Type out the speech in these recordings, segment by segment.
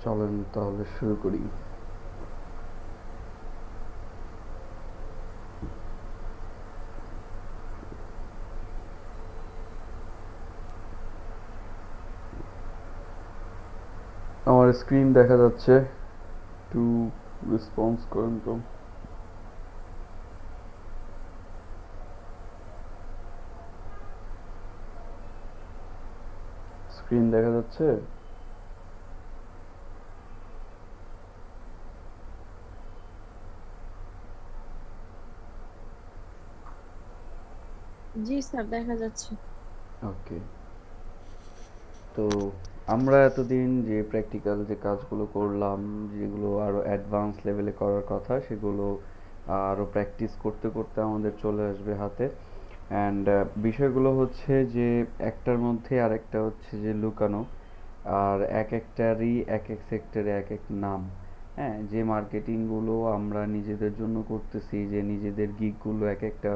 চলেন তাহলে শুরু করি। আমার স্ক্রিন দেখা যাচ্ছে, একটু রেসপন্স করেন তো। স্ক্রিন দেখা যাচ্ছে? জি স্যার, দেখা যাচ্ছে। ওকে। তো আমরা এতদিন যে প্র্যাকটিক্যাল যে কাজগুলো করলাম, যেগুলো আরো অ্যাডভান্স লেভেলে করার কথা, সেগুলো আরো প্র্যাকটিস করতে করতে আমাদের চলে আসবে হাতে। অ্যান্ড বিষয়গুলো হচ্ছে যে একটার মধ্যে আরেকটা হচ্ছে যে লুকানো। আর এক একটারই এক এক সেক্টরে এক এক নাম। হ্যাঁ, যে মার্কেটিংগুলো আমরা নিজেদের জন্য করতেছি, যে নিজেদের গিগগুলো এক একটা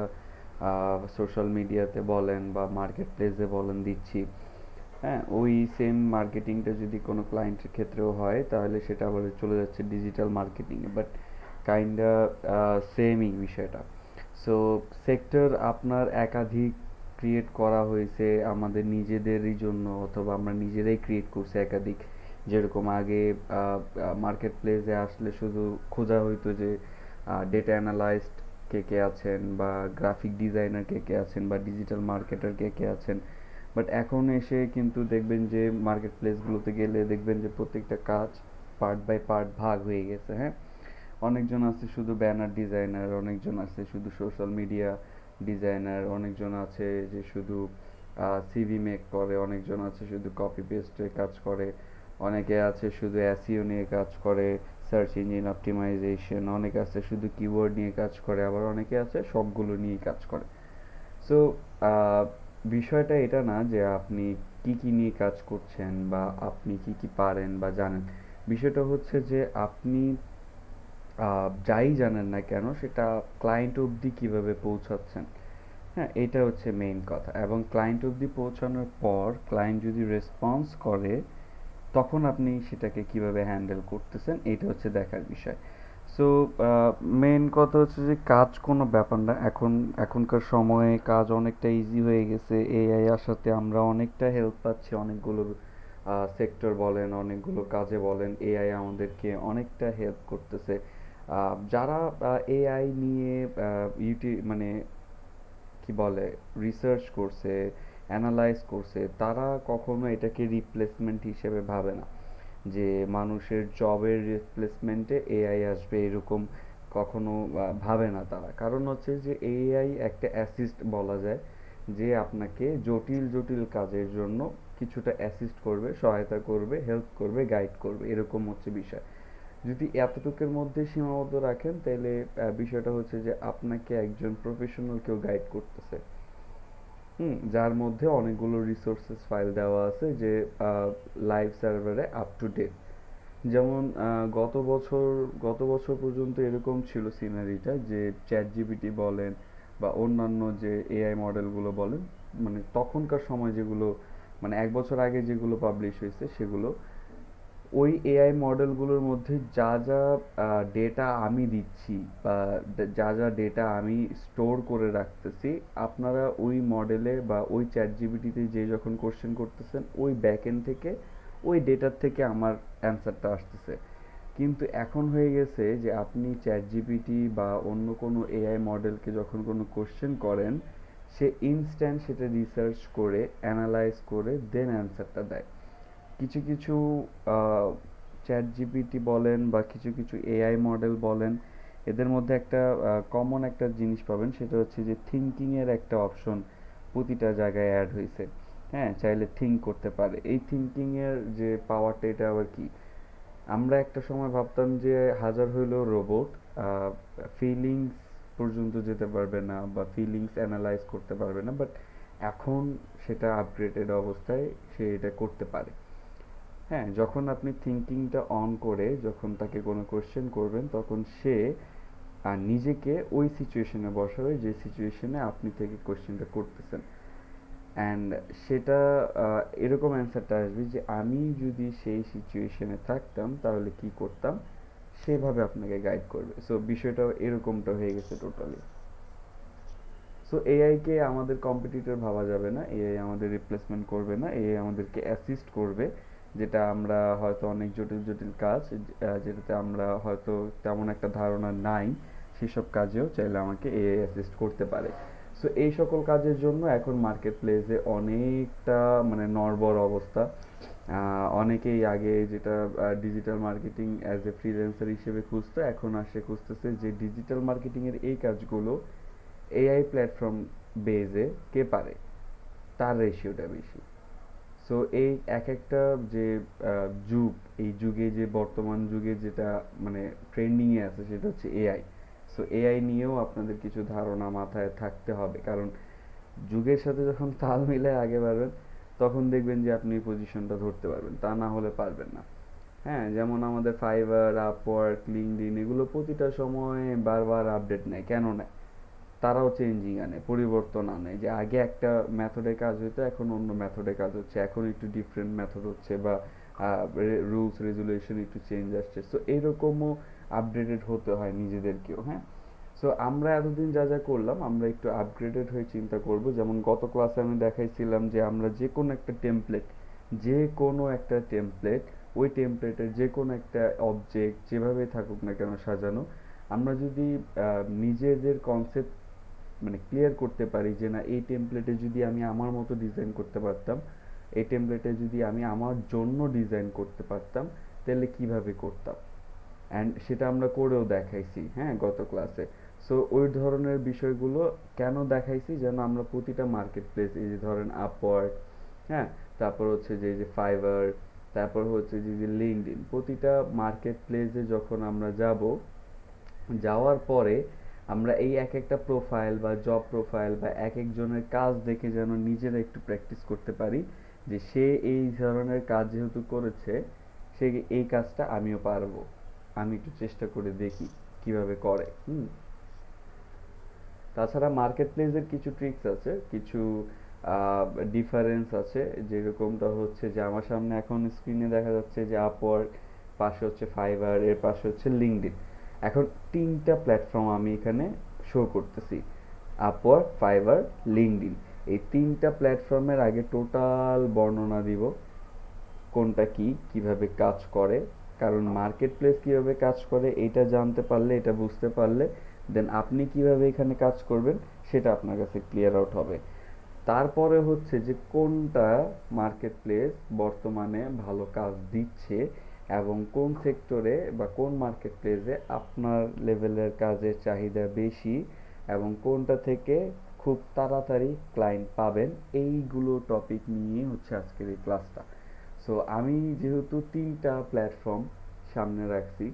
সোশ্যাল মিডিয়াতে বলেন বা মার্কেট প্লেসে বলেন দিচ্ছি। হ্যাঁ, ওই সেম মার্কেটিংটা যদি কোনো ক্লায়েন্টের ক্ষেত্রেও হয়, তাহলে সেটা আবার চলে যাচ্ছে ডিজিটাল মার্কেটিংয়ে। বাট কাইন্ডা সেমই বিষয়টা। সো সেক্টর আপনার একাধিক ক্রিয়েট করা হয়েছে আমাদের নিজেদেরই জন্য, অথবা আমরা নিজেরাই ক্রিয়েট করছি একাধিক। যেরকম আগে মার্কেট প্লেসে আসলে শুধু খোঁজা হইতো যে ডেটা অ্যানালাইস্ট কে কে আছেন, বা গ্রাফিক ডিজাইনার কে কে আছেন, বা ডিজিটাল মার্কেটার কে কে আছেন। বাট এখন এসে কিন্তু দেখবেন যে মার্কেট প্লেসগুলোতে গেলে দেখবেন যে প্রত্যেকটা কাজ পার্ট বাই পার্ট ভাগ হয়ে গেছে। হ্যাঁ, অনেকজন আছে শুধু ব্যানার ডিজাইনার, অনেকজন আছে শুধু সোশ্যাল মিডিয়া ডিজাইনার, অনেকজন আছে যে শুধু সিভি মেক করে, অনেকজন আছে শুধু কপি পেস্টের কাজ করে, অনেকে আছে শুধু এসইও নিয়ে কাজ করে, সার্চ ইঞ্জিন অপটিমাইজেশন, অনেকে আছে শুধু কিওয়ার্ড নিয়ে কাজ করে, আবার অনেকে আছে সবগুলো নিয়ে কাজ করে। সো বিষয়টা এটা না যে আপনি কি কি নিয়ে কাজ করছেন বা আপনি কি কি পারেন বা জানেন। বিষয়টা হচ্ছে যে আপনি যাই জানেন না কেন সেটা ক্লায়েন্ট অবধি কিভাবে পৌঁছাচ্ছেন। হ্যাঁ, এটা হচ্ছে মেইন কথা। এবং ক্লায়েন্ট অবধি পৌঁছানোর পর ক্লায়েন্ট যদি রেসপন্স করে, তখন আপনি সেটাকে কিভাবে হ্যান্ডেল করতেছেন, এটা হচ্ছে দেখার বিষয়। সো মেইন কথা হচ্ছে যে কাজ কোনো ব্যাপার না। এখনকার সময়ে কাজ অনেকটা ইজি হয়ে গেছে। এআই আসাতে আমরা অনেকটা হেল্প পাচ্ছি, অনেকগুলো সেক্টর বলেন, অনেকগুলো কাজে বলেন, এআই আমাদেরকে অনেকটা হেল্প করতেছে। যারা এআই নিয়ে মানে কি বলে রিসার্চ করছে, অ্যানালাইজ করছে, তারা কখনো এটাকে রিপ্লেসমেন্ট হিসেবে ভাবে না যে মানুষের জবের রিপ্লেসমেন্টে এআই আসবে, এরকম কখনো ভাবে না তারা। কারণ হচ্ছে যে এআই একটা অ্যাসিস্ট বলা যায়, যে আপনাকে জটিল জটিল কাজের জন্য কিছুটা অ্যাসিস্ট করবে, সহায়তা করবে, হেল্প করবে, গাইড করবে, এরকম হচ্ছে বিষয়। যদি এতটুকুর মধ্যে সীমাবদ্ধ রাখেন, তাহলে বিষয়টা হচ্ছে যে আপনাকে একজন প্রফেশনাল কেউ গাইড করতেছে। যার মধ্যে অনেকগুলো রিসোর্সেস ফাইল দেওয়া আছে, যে লাইভ সার্ভারে আপ টু ডেট। যেমন গত বছর পর্যন্ত এরকম ছিল সিনারিটা, যে চ্যাট জিপিটি বলেন বা অন্যান্য যে এআই মডেলগুলো বলেন, মানে তখনকার সময় যেগুলো, মানে 1 বছর আগে যেগুলো পাবলিশ হয়েছে সেগুলো, ওই এআই মডেলগুলোর মধ্যে যা যা ডেটা আমি দিচ্ছি, বা যা যা ডেটা আমি স্টোর করে রাখতেছি, আপনারা ওই মডেলে বা ওই চ্যাট জিপিটিতে যে যখন কোশ্চেন করতেছেন, ওই ব্যাকএন্ড থেকে ওই ডেটার থেকে আমার অ্যান্সারটা আসতেছে। কিন্তু এখন হয়ে গেছে যে আপনি চ্যাট জিপিটি বা অন্য কোনো এআই মডেলকে যখন কোনো কোশ্চেন করেন, সে ইনস্ট্যান্ট সেটা রিসার্চ করে, অ্যানালাইজ করে দেন অ্যান্সারটা দেয়। কিছু কিছু চ্যাট জিপিটি বলেন বা কিছু কিছু এআই মডেল বলেন, এদের মধ্যে একটা কমন একটা জিনিস পাবেন, সেটা হচ্ছে যে থিঙ্কিং এর একটা অপশন প্রতিটা জায়গায় অ্যাড হয়েছে। হ্যাঁ, চাইলে থিঙ্ক করতে পারে। এই থিঙ্কিং এর যে পাওয়ারটা, এটা আবার কি, আমরা একটা সময় ভাবতাম যে হাজার হইলেও রোবট ফিলিংস পর্যন্ত যেতে পারবে না বা ফিলিংস অ্যানালাইজ করতে পারবে না, বাট এখন সেটা আপগ্রেডেড অবস্থায় সে এটা করতে পারে। হ্যাঁ, যখন আপনি থিঙ্কিংটা অন করে যখন তাকে কোনো কোশ্চেন করবেন, তখন সে নিজেকে ওই সিচুয়েশনে বসাবে যে সিচুয়েশনে আপনি থেকে কোশ্চেনটা করতেছেন। অ্যান্ড সেটা এরকম অ্যান্সারটা আসবে যে আমি যদি সেই সিচুয়েশনে থাকতাম তাহলে কি করতাম, সেভাবে আপনাকে গাইড করবে। সো বিষয়টা এরকমটা হয়ে গেছে টোটালি। সো এআইকে আমাদের কম্পিটিটর ভাবা যাবে না, এআই আমাদের রিপ্লেসমেন্ট করবে না, এআই আমাদেরকে অ্যাসিস্ট করবে। যেটা আমরা হয়তো অনেক জটিল জটিল কাজ, যেটাতে আমরা হয়তো তেমন একটা ধারণা নাই, সেসব কাজেও চাইলে আমাকে এআই অ্যাসিস্ট করতে পারে। সো এই সকল কাজের জন্য এখন মার্কেট প্লেসে অনেকটা মানে নড়বড় অবস্থা। অনেকেই আগে যেটা digital marketing as a freelancer হিসেবে খুঁজতো, এখন আসে খুঁজতেছে যে ডিজিটাল মার্কেটিংয়ের এই কাজগুলো এআই প্ল্যাটফর্ম বেজে কে পারে, তার রেশিওটা বেশি। সো এই এক একটা যে যুগ, এই যুগে যে বর্তমান যুগে যেটা মানে ট্রেন্ডিংয়ে আছে সেটা হচ্ছে এআই। সো এআই নিয়েও আপনাদের কিছু ধারণা মাথায় থাকতে হবে, কারণ যুগের সাথে যখন তাল মিলায় আগে বাড়বেন তখন দেখবেন যে আপনি পজিশনটা ধরতে পারবেন, তা না হলে পারবেন না। হ্যাঁ, যেমন আমাদের ফাইবার, আপওয়ার্ক, লিঙ্কডইন এগুলো প্রতিটা সময়ে বারবার আপডেট নেয়। কেন নেয়? তারাও চেঞ্জিং আনে, পরিবর্তন আনে। যে আগে একটা মেথডে কাজ হতো, এখন অন্য মেথডে কাজ হচ্ছে, এখন একটু ডিফারেন্ট মেথড হচ্ছে, বা রুলস রেগুলেশন একটু চেঞ্জ আসছে। সো এইরকমও আপডেটেড হতে হয় নিজেদেরকেও। হ্যাঁ, সো আমরা এতদিন যা যা করলাম আমরা একটু আপগ্রেডেড হয়ে চিন্তা করব। যেমন গত ক্লাসে আমি দেখাইছিলাম যে আমরা যে কোনো একটা টেমপ্লেট, ওই টেমপ্লেটের যে কোনো একটা অবজেক্ট যেভাবে থাকুক না কেন সাজানো, আমরা যদি নিজেদের কনসেপ্ট মানে ক্লিয়ার করতে পারি যে না, এই টেমপ্লেটে যদি আমি আমার মতো ডিজাইন করতে পারতাম, এই টেমপ্লেটে যদি আমি আমার জন্য ডিজাইন করতে পারতাম, তাহলে কিভাবে করতাম। অ্যান্ড সেটা আমরা করেও দেখাইছি, হ্যাঁ, গত ক্লাসে। সো ওই ধরনের বিষয়গুলো কেন দেখাইছি, যেন আমরা প্রতিটা মার্কেট প্লেস, এই যে ধরেন আপওয়ার্ক, হ্যাঁ, তারপর হচ্ছে যে এই যে ফাইবার, তারপর হচ্ছে যে লিঙ্কডইন, প্রতিটা মার্কেট প্লেসে যখন আমরা যাব, যাওয়ার পরে আমরা এই এক একটা প্রোফাইল বা জব প্রোফাইল বা এক একজনের কাজ দেখে যেন নিজেরা একটু প্র্যাকটিস করতে পারি যে সে এই ধরনের কাজ যেহেতু করেছে, সে এই কাজটা আমিও পারবো, আমি একটু চেষ্টা করে দেখি কিভাবে করে। তাছাড়া মার্কেট প্লেসের কিছু ট্রিক্স আছে, কিছু ডিফারেন্স আছে। যেরকমটা হচ্ছে যে আমার সামনে এখন স্ক্রিনে দেখা যাচ্ছে যে আপওয়ার্ক, পাশে হচ্ছে ফাইবার, এর পাশে হচ্ছে লিঙ্কডইন। এখন তিনটা প্ল্যাটফর্ম আমি এখানে শো করতেছি, আপওয়ার্ক, ফাইবার, লিঙ্কডইন। এই তিনটা প্ল্যাটফর্মের আগে টোটাল বর্ণনা দিব, কোনটা কি, কিভাবে কাজ করে। কারণ মার্কেট প্লেস কিভাবে কাজ করে এটা জানতে পারলে, এটা বুঝতে পারলে দেন আপনি কিভাবে এখানে কাজ করবেন সেটা আপনার কাছে ক্লিয়ার আউট হবে। তারপরে হচ্ছে যে কোনটা মার্কেট প্লেস বর্তমানে ভালো কাজ দিচ্ছে, এবং কোন সেক্টরে বা কোন মার্কেট প্লেসে আপনার লেভেলের কাজের চাহিদা বেশি, এবং কোনটা থেকে খুব তাড়াতাড়ি ক্লায়েন্ট পাবেন, এইগুলো টপিক নিয়ে হচ্ছে আজকের এই ক্লাসটা। সো আমি যেহেতু তিনটা প্ল্যাটফর্ম সামনে রাখছি,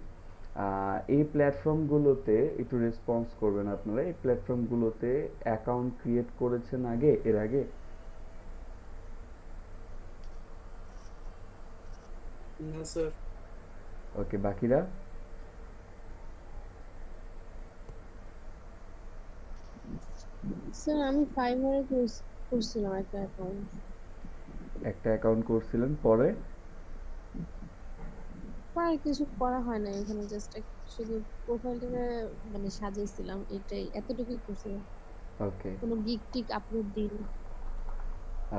এই প্ল্যাটফর্মগুলোতে একটু রেসপন্স করবেন আপনারা। এই প্ল্যাটফর্মগুলোতে অ্যাকাউন্ট ক্রিয়েট করেছেন এর আগে? না স্যার। ওকে, বাকিরা? স্যার আমি ফাইবারে করছিলাম একটা অ্যাকাউন্ট। একটা অ্যাকাউন্ট করছিলেন, পরে? পরে কিছু করা হয় না, এখানে জাস্ট শুধু প্রোফাইলটাকে মানে সাজাইছিলাম, এটাই, এতটুকুই করছিলাম। ওকে, কোনো গিগ টিক আপলোড দিইনি।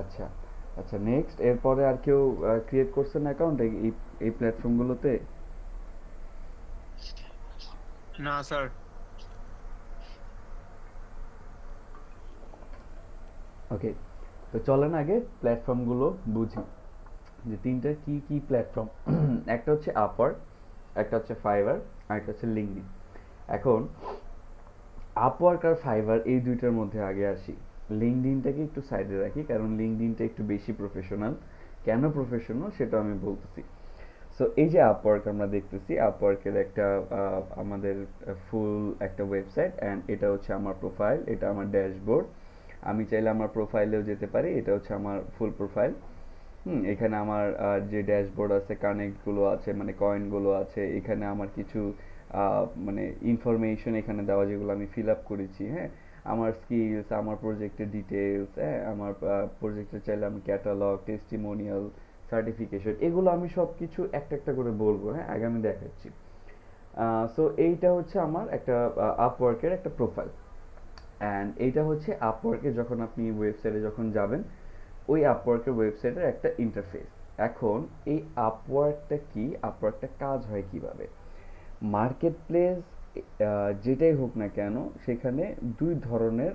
আচ্ছা। আচ্ছা, নেক্সট, এরপরে আর কেউ ক্রিয়েট করছেন অ্যাকাউন্ট এই এই প্ল্যাটফর্মগুলোতে? না স্যার। ওকে, তো চলেন আগে প্ল্যাটফর্মগুলো বুঝি, যে তিনটা কি কি প্ল্যাটফর্ম। একটা হচ্ছে আপওয়ার্ক, একটা হচ্ছে ফাইবার, আর একটা হচ্ছে লিঙ্কডইন। এখন আপওয়ার্ক আর ফাইবার এই দুইটার মধ্যে আগে আসি। লিঙ্কডইনটাকে একটু সাইডে রাখি, কারণ লিঙ্কডইনটা একটু বেশি প্রফেশনাল। কেন প্রফেশনাল সেটা আমি বলতেছি। সো এই যে আপওয়ার্ক আমরা দেখতেছি, আপওয়ার্কের একটা আমাদের ফুল একটা ওয়েবসাইট, অ্যান্ড এটা হচ্ছে আমার প্রোফাইল, এটা আমার ড্যাশবোর্ড। আমি চাইলে আমার প্রোফাইলেও যেতে পারি, এটা হচ্ছে আমার ফুল প্রোফাইল। এখানে আমার যে ড্যাশবোর্ড আছে, কানেক্টগুলো আছে, মানে কয়েনগুলো আছে, এখানে আমার কিছু মানে ইনফরমেশন এখানে দেওয়া, যেগুলো আমি ফিল আপ করেছি। হ্যাঁ, আমার স্কিলস, আমার প্রজেক্টের ডিটেলস, হ্যাঁ, আমার প্রজেক্টের চাইলে আমি ক্যাটালগ, টেস্টিমোনিয়াল, সার্টিফিকেশন, এগুলো আমি সব কিছু একটা একটা করে বলবো, হ্যাঁ, আগে আমি দেখাচ্ছি। সো এইটা হচ্ছে আমার একটা আপওয়ার্কের একটা প্রোফাইল, অ্যান্ড এইটা হচ্ছে আপওয়ার্কে যখন আপনি ওয়েবসাইটে যখন যাবেন, ওই আপওয়ার্কের ওয়েবসাইটের একটা ইন্টারফেস। এখন এই আপওয়ার্কটা কি, আপওয়ার্কটা কাজ হয় কিভাবে? মার্কেট প্লেস যেটাই হোক না কেন, সেখানে দুই ধরনের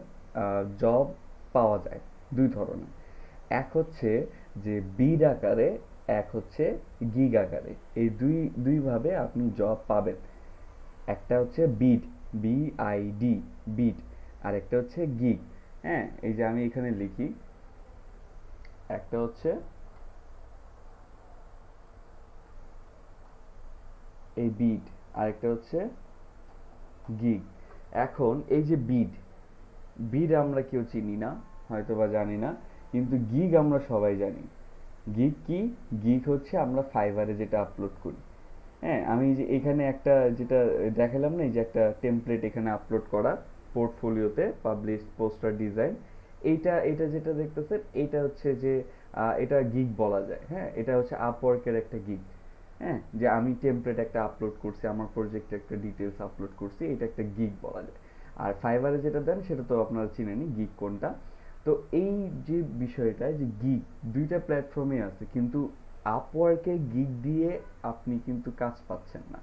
জব পাওয়া যায়, দুই ধরনের। এক হচ্ছে যে বিড আকারে, এক হচ্ছে গিগ আকারে। এই দুইভাবে আপনি জব পাবেন। একটা হচ্ছে বিড, BID, বিড, আর একটা হচ্ছে গিগ। হ্যাঁ, এই যে আমি এখানে লিখি, একটা হচ্ছে এই বিড, আরেকটা হচ্ছে গিগ। এখন এই যে বিড, বিড আমরা কেউ চিনি না, হয়তো বা জানি না, কিন্তু গিগ আমরা সবাই জানি। গিগ কি? গিগ হচ্ছে আমরা ফাইবারে যেটা আপলোড করি। হ্যাঁ, আমি যে এখানে একটা যেটা দেখালাম না, এই যে একটা টেমপ্লেট এখানে আপলোড করা পোর্টফোলিওতে, পাবলিশ পোস্টার ডিজাইন, এটা যেটা দেখতেছেন, এটা হচ্ছে যে এটা গিগ বলা যায়। হ্যাঁ, এটা হচ্ছে আপওয়ার্কের একটা গিগ। হ্যাঁ, যে আমি টেমপ্লেট একটা আপলোড করছি, আমার প্রজেক্টে একটা ডিটেলস আপলোড করছি, এটা একটা গিগ বলা যায়। আর ফাইবারে যেটা দেন সেটা তো আপনারা চিনেনই, গিগ কোনটা। তো এই যে বিষয়টা, যে গিগ দুইটা প্ল্যাটফর্মে আছে, কিন্তু আপওয়ার্কে গিগ দিয়ে আপনি কিন্তু কাজ পাচ্ছেন না।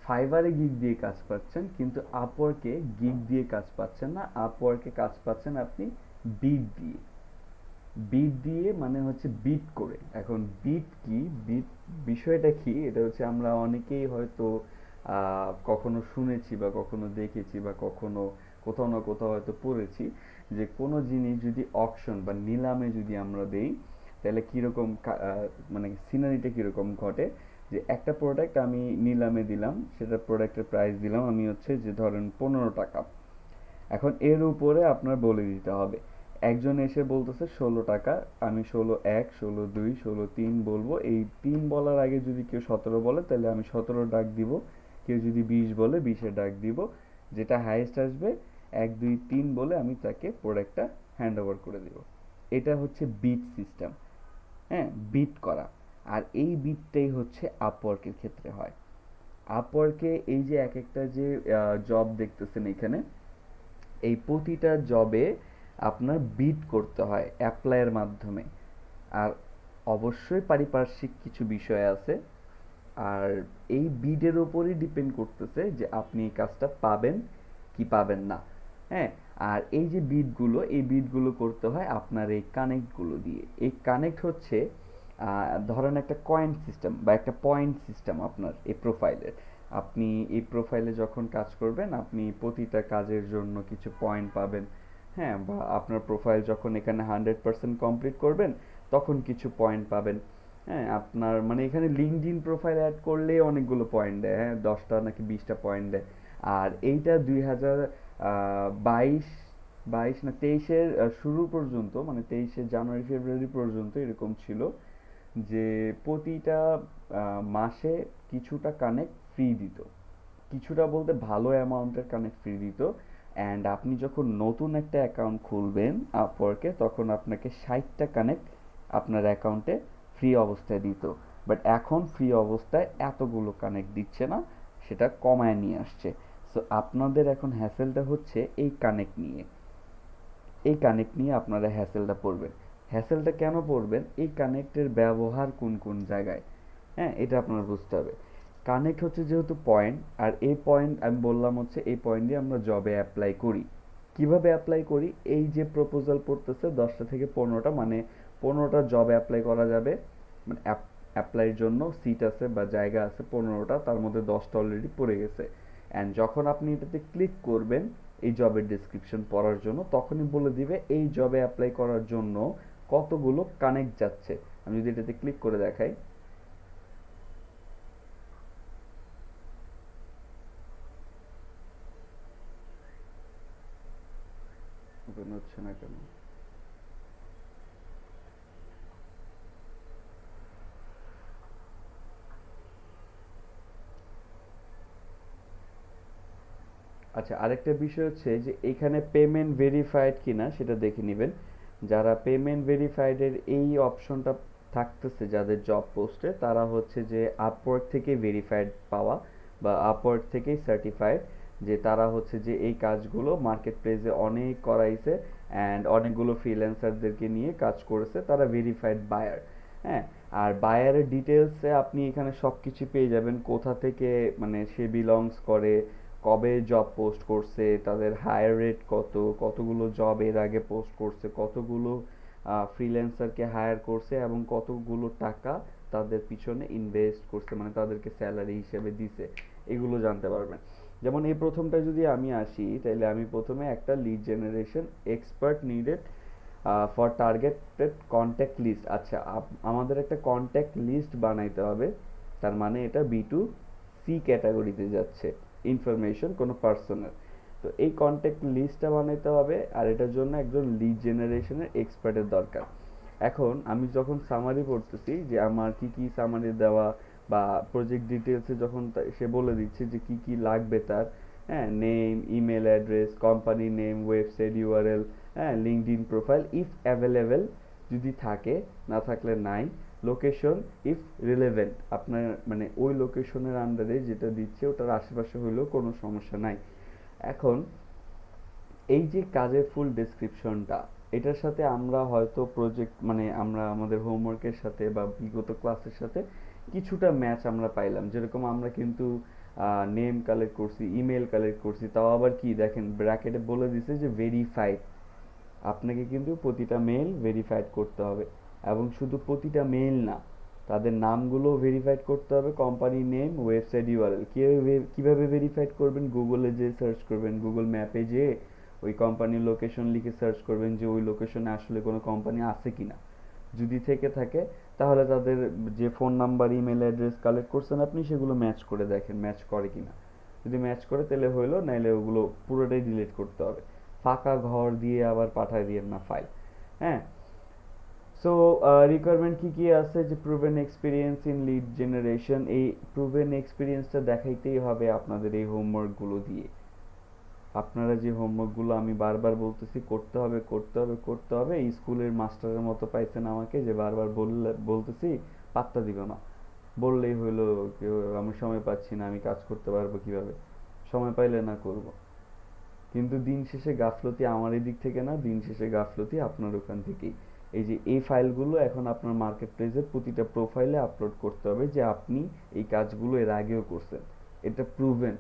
ফাইবারে গিগ দিয়ে কাজ পাচ্ছেন, কিন্তু আপওয়ার্কে গিগ দিয়ে কাজ পাচ্ছেন না। আপওয়ার্কে কাজ পাচ্ছেন আপনি বিট দিয়ে। বিট দিয়ে মানে হচ্ছে বিট করে। এখন বিট কি, বিট বিষয়টা কি, এটা হচ্ছে আমরা অনেকেই হয়তো কখনো শুনেছি বা কখনো দেখেছি বা কখনো কোথাও না কোথাও হয়তো পড়েছি, যে কোনো জিনিস যদি অকশন বা নিলামে যদি আমরা দেই, তাহলে কীরকম মানে সিনারিটা কীরকম ঘটে। যে একটা প্রোডাক্ট আমি নিলামে দিলাম, সেটা প্রোডাক্টের প্রাইস দিলাম আমি হচ্ছে যে ধরেন 15 টাকা। এখন এর উপরে আপনার বলে দিতে হবে, একজন এসে বলতেছে 16 টাকা, আমি 16(1), 16(2), 16(3) বলবো। এই 3 বলার আগে যদি কেউ 17 বলে, তাহলে আমি 17 ডাক দিব। কেউ যদি 20 বলে, 20-এ ডাক দিব। যেটা হাইয়েস্ট আসবে, 1, 2, 3 বলে আমি তাকে প্রোডাক্টটা হ্যান্ড ওভার করে দিব। এটা হচ্ছে বিট সিস্টেম। হ্যাঁ, বিট করা। আর এই বিটটাই হচ্ছে আপওয়ার্কের ক্ষেত্রে হয়। আপওয়ার্কে এই যে এক একটা যে জব দেখতেছেন এখানে, এই প্রতিটা জবে আপনার বিড করতে হয় অ্যাপ্লাইয়ের মাধ্যমে। আর অবশ্যই পারিপার্শ্বিক কিছু বিষয় আছে। আর এই বিডের ওপরই ডিপেন্ড করতেছে যে আপনি এই কাজটা পাবেন কি পাবেন না। হ্যাঁ, আর এই যে বিটগুলো, এই বিটগুলো করতে হয় আপনার এই কানেক্টগুলো দিয়ে। এই কানেক্ট হচ্ছে ধরেন একটা কয়েন সিস্টেম বা একটা পয়েন্ট সিস্টেম আপনার এই প্রোফাইলের। আপনি এই প্রোফাইলে যখন কাজ করবেন, আপনি প্রতিটা কাজের জন্য কিছু পয়েন্ট পাবেন। হ্যাঁ, বা আপনার প্রোফাইল যখন এখানে 100% কমপ্লিট করবেন, তখন কিছু পয়েন্ট পাবেন। হ্যাঁ, আপনার মানে এখানে লিঙ্কডইন প্রোফাইল অ্যাড করলে অনেকগুলো পয়েন্ট দেয়, হ্যাঁ, 10টা নাকি 20টা পয়েন্ট দেয়। আর এইটা 2022, 22 না 23-এর শুরু পর্যন্ত, মানে 23-এর জানুয়ারি ফেব্রুয়ারি পর্যন্ত এরকম ছিল যে প্রতিটা মাসে কিছুটা কানেক্ট ফ্রি দিত। কিছুটা বলতে ভালো অ্যামাউন্টের কানেক্ট ফ্রি দিত। অ্যান্ড আপনি যখন নতুন একটা অ্যাকাউন্ট খুলবেন আপওয়ার্কে, তখন আপনাকে 60টা কানেক্ট আপনার অ্যাকাউন্টে ফ্রি অবস্থায় দিত। বাট এখন ফ্রি অবস্থায় এতগুলো কানেক্ট দিচ্ছে না, সেটা কমায় নিয়ে আসছে। সো আপনাদের এখন হ্যাসেলটা হচ্ছে এই কানেক্ট নিয়ে। এই কানেক্ট নিয়ে আপনারা হ্যাসেলটা পড়বেন। হ্যাসেলটা কেন পড়বেন? এই কানেক্টের ব্যবহার কোন কোন জায়গায়, হ্যাঁ, এটা আপনার বুঝতে হবে। কানেক্ট হচ্ছে যেহেতু পয়েন্ট, আর এই পয়েন্ট আমি বললাম হচ্ছে এই পয়েন্ট দিয়ে আমরা জবে অ্যাপ্লাই করি। কিভাবে অ্যাপ্লাই করি? এই যে প্রপোজাল পড়তেছে 10টা থেকে 15টা, মানে 15টা জবে অ্যাপ্লাই করা যাবে। মানে অ্যাপ্লাইয়ের জন্য সিট আছে বা জায়গা আছে 15টা, তার মধ্যে 10টা অলরেডি পড়ে গেছে। অ্যান্ড যখন আপনি এটাতে ক্লিক করবেন এই জবের ডেসক্রিপশন পড়ার জন্য, তখনই বলে দিবে এই জবে অ্যাপ্লাই করার জন্য কতগুলো কানেক্ট যাচ্ছে। আমি যদি এটাতে ক্লিক করে দেখাই, ওপেন হচ্ছে না কেন? আচ্ছা, আরেকটা বিষয় হচ্ছে যে এখানে পেমেন্ট ভেরিফাইড কিনা সেটা দেখে নেবেন। যারা পেমেন্ট ভেরিফাইড এর এই অপশনটা থাকতেছে যাদের জব পোস্টে, তারা হচ্ছে যে আপওয়ার্ক থেকে ভেরিফাইড পাওয়া বা আপওয়ার্ক থেকেই সার্টিফাইড, যে তারা হচ্ছে যে এই কাজগুলো মার্কেট প্লেসে অনেক করাইছে অ্যান্ড অনেকগুলো ফ্রিল্যান্সারদেরকে নিয়ে কাজ করেছে, তারা ভেরিফাইড বায়ার। হ্যাঁ, আর বায়ারের ডিটেলসে আপনি এখানে সব কিছু পেয়ে যাবেন, কোথা থেকে মানে সে বিলংস করে, কবে জব পোস্ট করছে, তাদের হায়ার রেট কত, কতগুলো জব এর আগে পোস্ট করছে, কতগুলো ফ্রিল্যান্সারকে হায়ার করছে এবং কতগুলো টাকা তাদের পিছনে ইনভেস্ট করছে, মানে তাদেরকে স্যালারি হিসেবে দিছে, এগুলো জানতে পারবেন। যেমন এই প্রথমটা যদি আমি আসি, তাহলে আমি প্রথমে একটা lead generation expert needed for targeted contact list. আচ্ছা, আমাদের একটা কন্ট্যাক্ট লিস্ট বানাইতে হবে, তার মানে এটা B2C ক্যাটাগরিতে যাচ্ছে, ইনফরমেশন কোনো পার্সনের। তো এই কন্ট্যাক্ট লিস্টটা বানাইতে হবে, আর এটার জন্য একজন লিড জেনারেশনের এক্সপার্টের দরকার। এখন আমি যখন সামারি পড়তেছি যে আমার কি কি সামারি দেওয়া বা প্রজেক্ট ডিটেলসে যখন সে বলে দিচ্ছে যে কি কি লাগবে তার, হ্যাঁ, name, email address, company name, website URL, হ্যাঁ, লিঙ্কডইন প্রোফাইল ইফ অ্যাভেলেবেল, যদি থাকে, না থাকলে নাই, লোকেশন ইফ রিলেভেন্ট, আপনার মানে ওই লোকেশনের আন্ডারে যেটা দিচ্ছে ওটার আশেপাশে হইলেও কোনো সমস্যা নাই। এখন এই যে কাজের ফুল ডেসক্রিপশনটা, এটার সাথে আমরা হয়তো প্রজেক্ট মানে আমরা আমাদের হোমওয়ার্কের সাথে বা বিগত ক্লাসের সাথে কিছুটা ম্যাচ আমরা পাইলাম। যেরকম আমরা কিন্তু নেম কালেক্ট করছি, ইমেল কালেক্ট করছি, তাও আবার কি দেখেন ব্র্যাকেটে বলে দিছে যে ভেরিফাইড। আপনাকে কিন্তু প্রতিটা মেল ভেরিফাইড করতে হবে, এবং শুধু প্রতিটা মেল না, তাদের নামগুলো ভেরিফাইড করতে হবে, কোম্পানি নেম, ওয়েবসাইট ইউআরএল। কিভাবে ভেরিফাইড করবেন? গুগলে যে সার্চ করবেন, গুগল ম্যাপে যে ওই কোম্পানির লোকেশন লিখে সার্চ করবেন যে ওই লোকেশনে আসলে কোনো কোম্পানি আছে কিনা। যদি থেকে থাকে তাহলে তাদের যে phone number, email address collect করছেন আপনি, সেগুলো ম্যাচ করে দেখেন ম্যাচ করে কিনা। যদি ম্যাচ করে তাহলে হইলো, নাইলে ওগুলো পুরোটাই ডিলিট করতে হবে। ফাঁকা ঘর দিয়ে আবার পাঠায় দিয়েন না ফাইল। হ্যাঁ, সো রিকোয়ারমেন্ট কি কি আছে, যে proven experience in lead generation, এই প্রুভেন এক্সপিরিয়েন্সটা দেখাইতেই হবে আপনাদের এই হোমওয়ার্কগুলো দিয়ে। আপনারা যে হোমওয়ার্কগুলো আমি বারবার বলতেছি করতে হবে করতে হবে করতে হবে, এই স্কুলের মাস্টারের মতো পাইছেন আমাকে, যে বারবার বলতেছি পাত্তা দিল না, বললেই হইলো আমি সময় পাচ্ছি না, আমি কাজ করতে পারবো কিভাবে, সময় পাইলে না করব। কিন্তু দিন শেষে গাফলতি আমার এই দিক থেকে না, দিন শেষে গাফলতি আপনার ওখান থেকেই। এই যে এই ফাইলগুলো এখন আপনার মার্কেট প্লেসের প্রতিটা প্রোফাইলে আপলোড করতে হবে যে আপনি এই কাজগুলো এর আগেও করছেন। এটা প্রুভেন,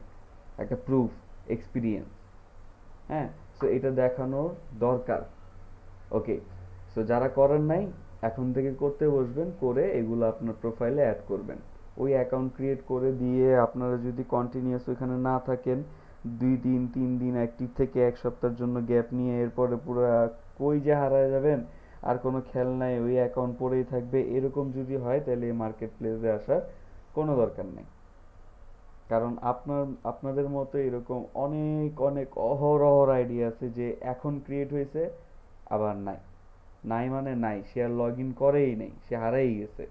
একটা প্রুফ এক্সপিরিয়েন্স। হ্যাঁ, সো এটা দেখানোর দরকার। ওকে, সো যারা করেন নাই এখন থেকে করতে বসবেন, করে এগুলো আপনার প্রোফাইলে অ্যাড করবেন। ওই অ্যাকাউন্ট ক্রিয়েট করে দিয়ে আপনারা যদি কন্টিনিউয়াস ওইখানে না থাকেন, 2 দিন 3 দিন অ্যাক্টিভ থেকে 1 সপ্তাহের জন্য গ্যাপ নিয়ে এরপরে পুরো কই যে হারায় যাবেন, আর কোনো খেয়াল নাই, ওই অ্যাকাউন্ট পড়েই থাকবে, এরকম যদি হয় তাহলে এই মার্কেট প্লেসে আসার কোনো দরকার নেই। কারণ আপনাদের মতো এরকম অনেক অনেক অহরহর আইডিয়া আছে যে এখন ক্রিয়েট হয়েছে আবার নাই, নাই মানে নাই, সে আর লগ ইন করেই নেই, সে হারাই গেছে।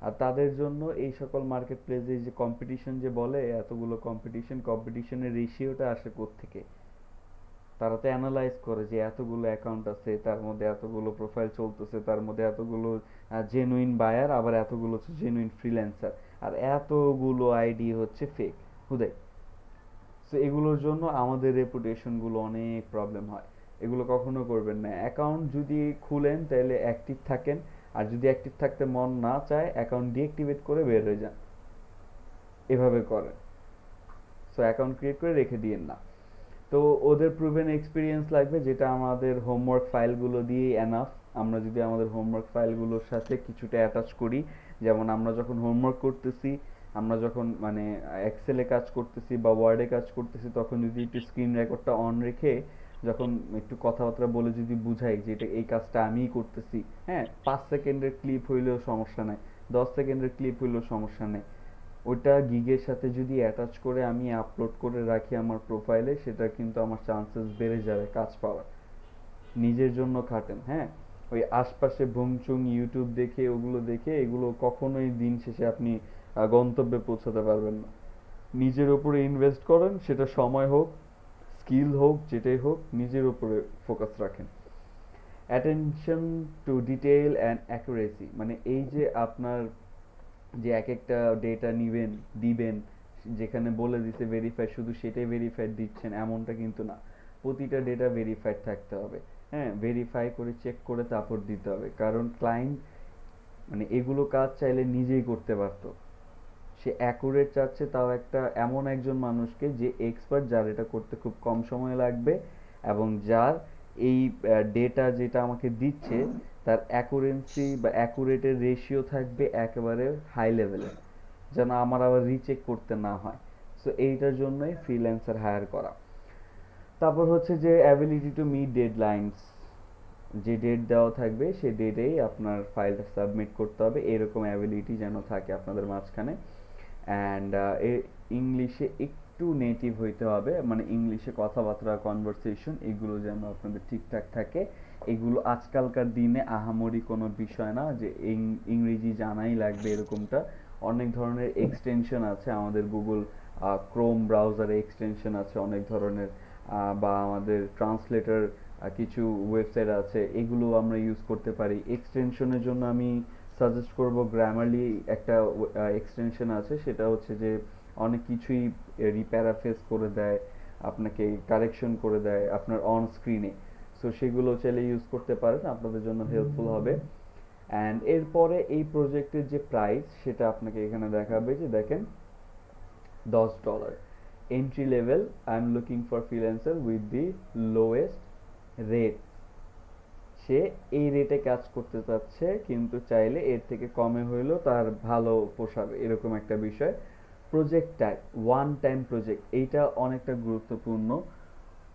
আর তাদের জন্য এই সকল মার্কেট প্লেসে যে কম্পিটিশন যে বলে, এতগুলো কম্পিটিশনের রেশিওটা আসে কোত্থেকে? তারা তো অ্যানালাইজ করে যে এতগুলো অ্যাকাউন্ট আছে, তার মধ্যে এতগুলো প্রোফাইল চলতেছে, তার মধ্যে এতগুলো জেনুইন বায়ার, আবার এতগুলো হচ্ছে জেনুইন ফ্রিল্যান্সার, আর এতগুলো আইডি হচ্ছে ফেক হুদাই। সো এগুলোর জন্য আমাদের রেপুটেশন গুলো অনেক প্রবলেম হয়। এগুলো কখনো করবেন না। অ্যাকাউন্ট যদি খুলেন তাহলে অ্যাক্টিভ থাকেন, আর যদি অ্যাক্টিভ থাকতে মন না চায় অ্যাকাউন্ট ডিঅ্যাক্টিভেট করে বের হয়ে যান, এভাবে করেন। সো অ্যাকাউন্ট ক্রিয়েট করে রেখে দিয়েন না। তো ওদের প্রুভেন এক্সপিরিয়েন্স লাগবে, যেটা আমাদের হোমওয়ার্ক ফাইলগুলো দিয়ে এনাফ। আমরা যদি আমাদের হোমওয়ার্ক ফাইলগুলোর সাথে কিছুটা অ্যাটাচ করি, যেমন আমরা যখন হোমওয়ার্ক করতেছি, আমরা যখন মানে এক্সেলে কাজ করতেছি বা ওয়ার্ডে কাজ করতেছি, তখন যদি একটু স্ক্রিন রেকর্ডটা অন রেখে যখন একটু কথাবার্তা বলে যদি বুঝাই যে এটা এই কাজটা আমিই করতেছি, হ্যাঁ, 5 সেকেন্ডের ক্লিপ হইলেও সমস্যা নাই, 10 সেকেন্ডের ক্লিপ হইলেও সমস্যা নেই, ওটা গিগের সাথে যদি অ্যাটাচ করে আমি আপলোড করে রাখি আমার প্রোফাইলে, সেটা কিন্তু আমার চান্সেস বেড়ে যাবে কাজ পাওয়ার। নিজের জন্য খাটেন, হ্যাঁ, ওই আশপাশে ভুংচুং ইউটিউব দেখে ওগুলো দেখে এগুলো কখনোই দিন শেষে আপনি গন্তব্যে পৌঁছাতে পারবেন না। নিজের উপরে ইনভেস্ট করেন, সেটা সময় হোক, স্কিল হোক যেটাই হোক নিজের উপরে ফোকাস রাখেন। Attention to detail and accuracy, মানে এই যে আপনার যে এক একটা ডেটা নিবেন দিবেন, যেখানে বলে দিছে ভেরিফাইড শুধু সেটাই ভেরিফাইড দিচ্ছেন এমনটা কিন্তু না, প্রতিটা ডেটা ভেরিফাইড থাকতে হবে। হ্যাঁ, ভেরিফাই করে চেক করে তারপর দিতে হবে, কারণ ক্লায়েন্ট মানে এগুলো কাজ চাইলে নিজেই করতে পারতো, সে অ্যাকুরেট চাচ্ছে তাও একটা এমন একজন মানুষকে যে এক্সপার্ট, যার এটা করতে খুব কম সময় লাগবে এবং যার এই ডেটা যেটা আমাকে দিচ্ছে তার অ্যাকুরেন্সি বা অ্যাকুরেটের রেশিও থাকবে একেবারে হাই লেভেলে, যেন আমার আবার রিচেক করতে না হয়। সো এইটার জন্যই ফ্রিল্যান্সার হায়ার করা। তারপর হচ্ছে যে অ্যাবিলিটি টু মিট ডেডলাইনস, যে ডেট দেওয়া থাকবে সে ডেটেই আপনার ফাইলটা সাবমিট করতে হবে, এরকম অ্যাবিলিটি যেন থাকে আপনাদের মাঝখানে। অ্যান্ড ইংলিশে একটু নেটিভ হইতে হবে, মানে ইংলিশে কথাবার্তা কনভারসেশন এগুলো যেন আপনাদের ঠিকঠাক থাকে। এগুলো আজকালকার দিনে আহামরি কোনো বিষয় না যে ইংরেজি জানাই লাগবে এরকমটা। অনেক ধরনের এক্সটেনশন আছে আমাদের গুগল ক্রোম ব্রাউজারে, এক্সটেনশন আছে অনেক ধরনের, বা আমাদের ট্রান্সলেটর কিছু ওয়েবসাইট আছে, এগুলো আমরা ইউজ করতে পারি। এক্সটেনশনের জন্য আমি সাজেস্ট করব গ্রামারলি একটা এক্সটেনশন আছে, সেটা হচ্ছে যে অনেক কিছুই রিপ্যারাফ্রেজ করে দেয়, আপনাকে কারেকশন করে দেয় আপনার অন স্ক্রিনে। সো সেগুলো চাইলে ইউজ করতে পারেন, আপনাদের জন্য হেল্পফুল হবে। অ্যান্ড এরপরে এই প্রজেক্টের যে প্রাইস সেটা আপনাকে এখানে দেখাবে, যে দেখেন $10 entry level, I am looking for freelancer with the lowest rate. সে এই রেটে কাজ করতে চাচ্ছে, কিন্তু চাইলে এর থেকে কমে হইলেও তার ভালো পোষাবে, এরকম একটা বিষয়। Project type one time project, এইটা অনেকটা গুরুত্বপূর্ণ।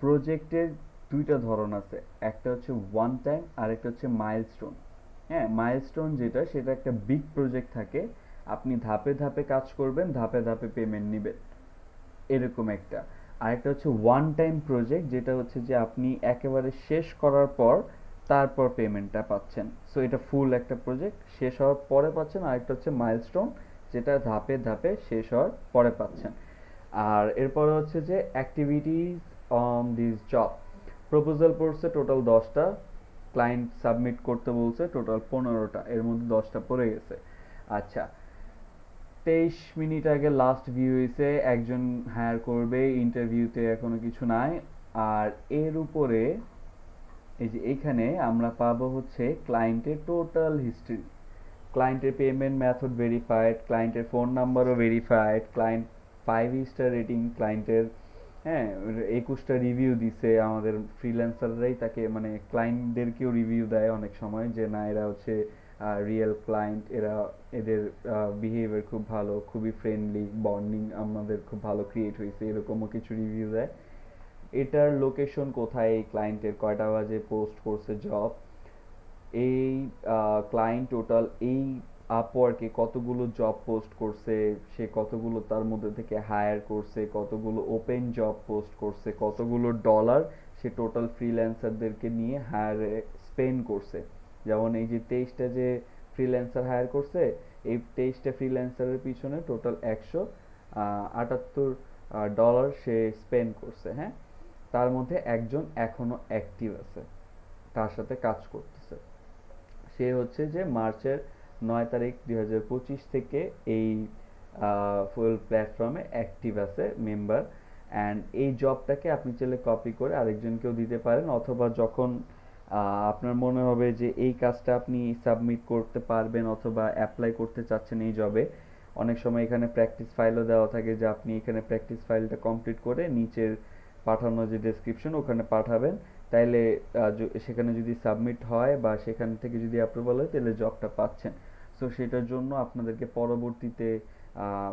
প্রজেক্টের দুইটা ধরন আছে, একটা হচ্ছে ওয়ান টাইম আর একটা হচ্ছে মাইলস্টোন। হ্যাঁ, মাইলস্টোন যেটা সেটা একটা বিগ প্রজেক্ট থাকে, আপনি ধাপে ধাপে কাজ করবেন, ধাপে ধাপে পেমেন্ট নেবেন, এরকম একটা। আরেকটা হচ্ছে ওয়ান টাইম প্রজেক্ট, যেটা হচ্ছে যে আপনি একেবারে শেষ করার পর তারপর পেমেন্টটা পাচ্ছেন। সো এটা ফুল একটা প্রজেক্ট শেষ হওয়ার পরে পাচ্ছেন। আরেকটা হচ্ছে মাইলস্টোন, যেটা ধাপে ধাপে শেষ হওয়ার পরে পাচ্ছেন। আর এরপরে হচ্ছে যে activities on this job, proposal পড়ছে টোটাল 10টা, ক্লায়েন্ট সাবমিট করতে বলছে টোটাল 15টা, এর মধ্যে 10টা পড়ে গেছে। আচ্ছা, 23 মিনিট আগে লাস্ট ভিউ হয়েছে, একজন হায়ার করবে, ইন্টারভিউতে এখনো কিছু নাই। আর এর উপরে এই যে এখানে আমরা পাবো হচ্ছে ক্লায়েন্টের টোটাল হিস্ট্রি, ক্লায়েন্টের পেমেন্ট মেথড ভেরিফাইড, ক্লায়েন্টের ফোন নাম্বারও ভেরিফাইড, ক্লায়েন্ট 5 স্টার রেটিং ক্লায়েন্টের। হ্যাঁ, 21টা রিভিউ দিছে, আমাদের ফ্রিল্যান্সাররাই তাকে মানে ক্লায়েন্টদেরকেও রিভিউ দেয় অনেক সময়, যে না এরা হচ্ছে রিয়েল ক্লায়েন্ট, এরা এদের বিহেভিয়ার খুব ভালো, খুবই ফ্রেন্ডলি, বন্ডিং আমাদের খুব ভালো ক্রিয়েট হয়েছে, এরকমও কিছু রিভিউ দেয়। এটার লোকেশন কোথায়, এই ক্লায়েন্টের কয়টা বাজে পোস্ট করছে জব, এই ক্লায়েন্ট টোটাল এই আপওয়ার্কে কতগুলো জব পোস্ট করছে, সে কতগুলো তার মধ্যে থেকে হায়ার করছে, কতগুলো ওপেন জব পোস্ট করছে, কতগুলো ডলার সে টোটাল ফ্রিল্যান্সারদেরকে নিয়ে হায়ারে স্পেন্ড করছে। যেমন এই যে 23টা যে ফ্রিল্যান্সার হায়ার করছে, এই 23টা ফ্রিল্যান্সারের পিছনে টোটাল 178 ডলার সে স্পেন্ড করছে। হ্যাঁ, তার মধ্যে একজন এখনো অ্যাক্টিভ আছে, তার সাথে কাজ করতেছে। সে হচ্ছে যে মার্চের 9 তারিখ 2025 থেকে এই ফুল প্ল্যাটফর্মে অ্যাক্টিভ আছে মেম্বার। অ্যান্ড এই জবটাকে আপনি চাইলে কপি করে আরেকজনকেও দিতে পারেন, অথবা যখন আপনার মনে হবে যে এই কাজটা আপনি সাবমিট করতে পারবেন অথবা অ্যাপ্লাই করতে চাচ্ছেন এই জবে, অনেক সময় এখানে প্র্যাকটিস ফাইলও দেওয়া থাকে, যে আপনি এখানে প্র্যাকটিস ফাইলটা কমপ্লিট করে নিচের পাঠানো যে ডেসক্রিপশন ওখানে পাঠাবেন, তাইলে সেখানে যদি সাবমিট হয় বা সেখান থেকে যদি অ্যাপ্রুভাল হয় তাহলে জবটা পাচ্ছেন। সো সেটার জন্য আপনাদেরকে পরবর্তীতে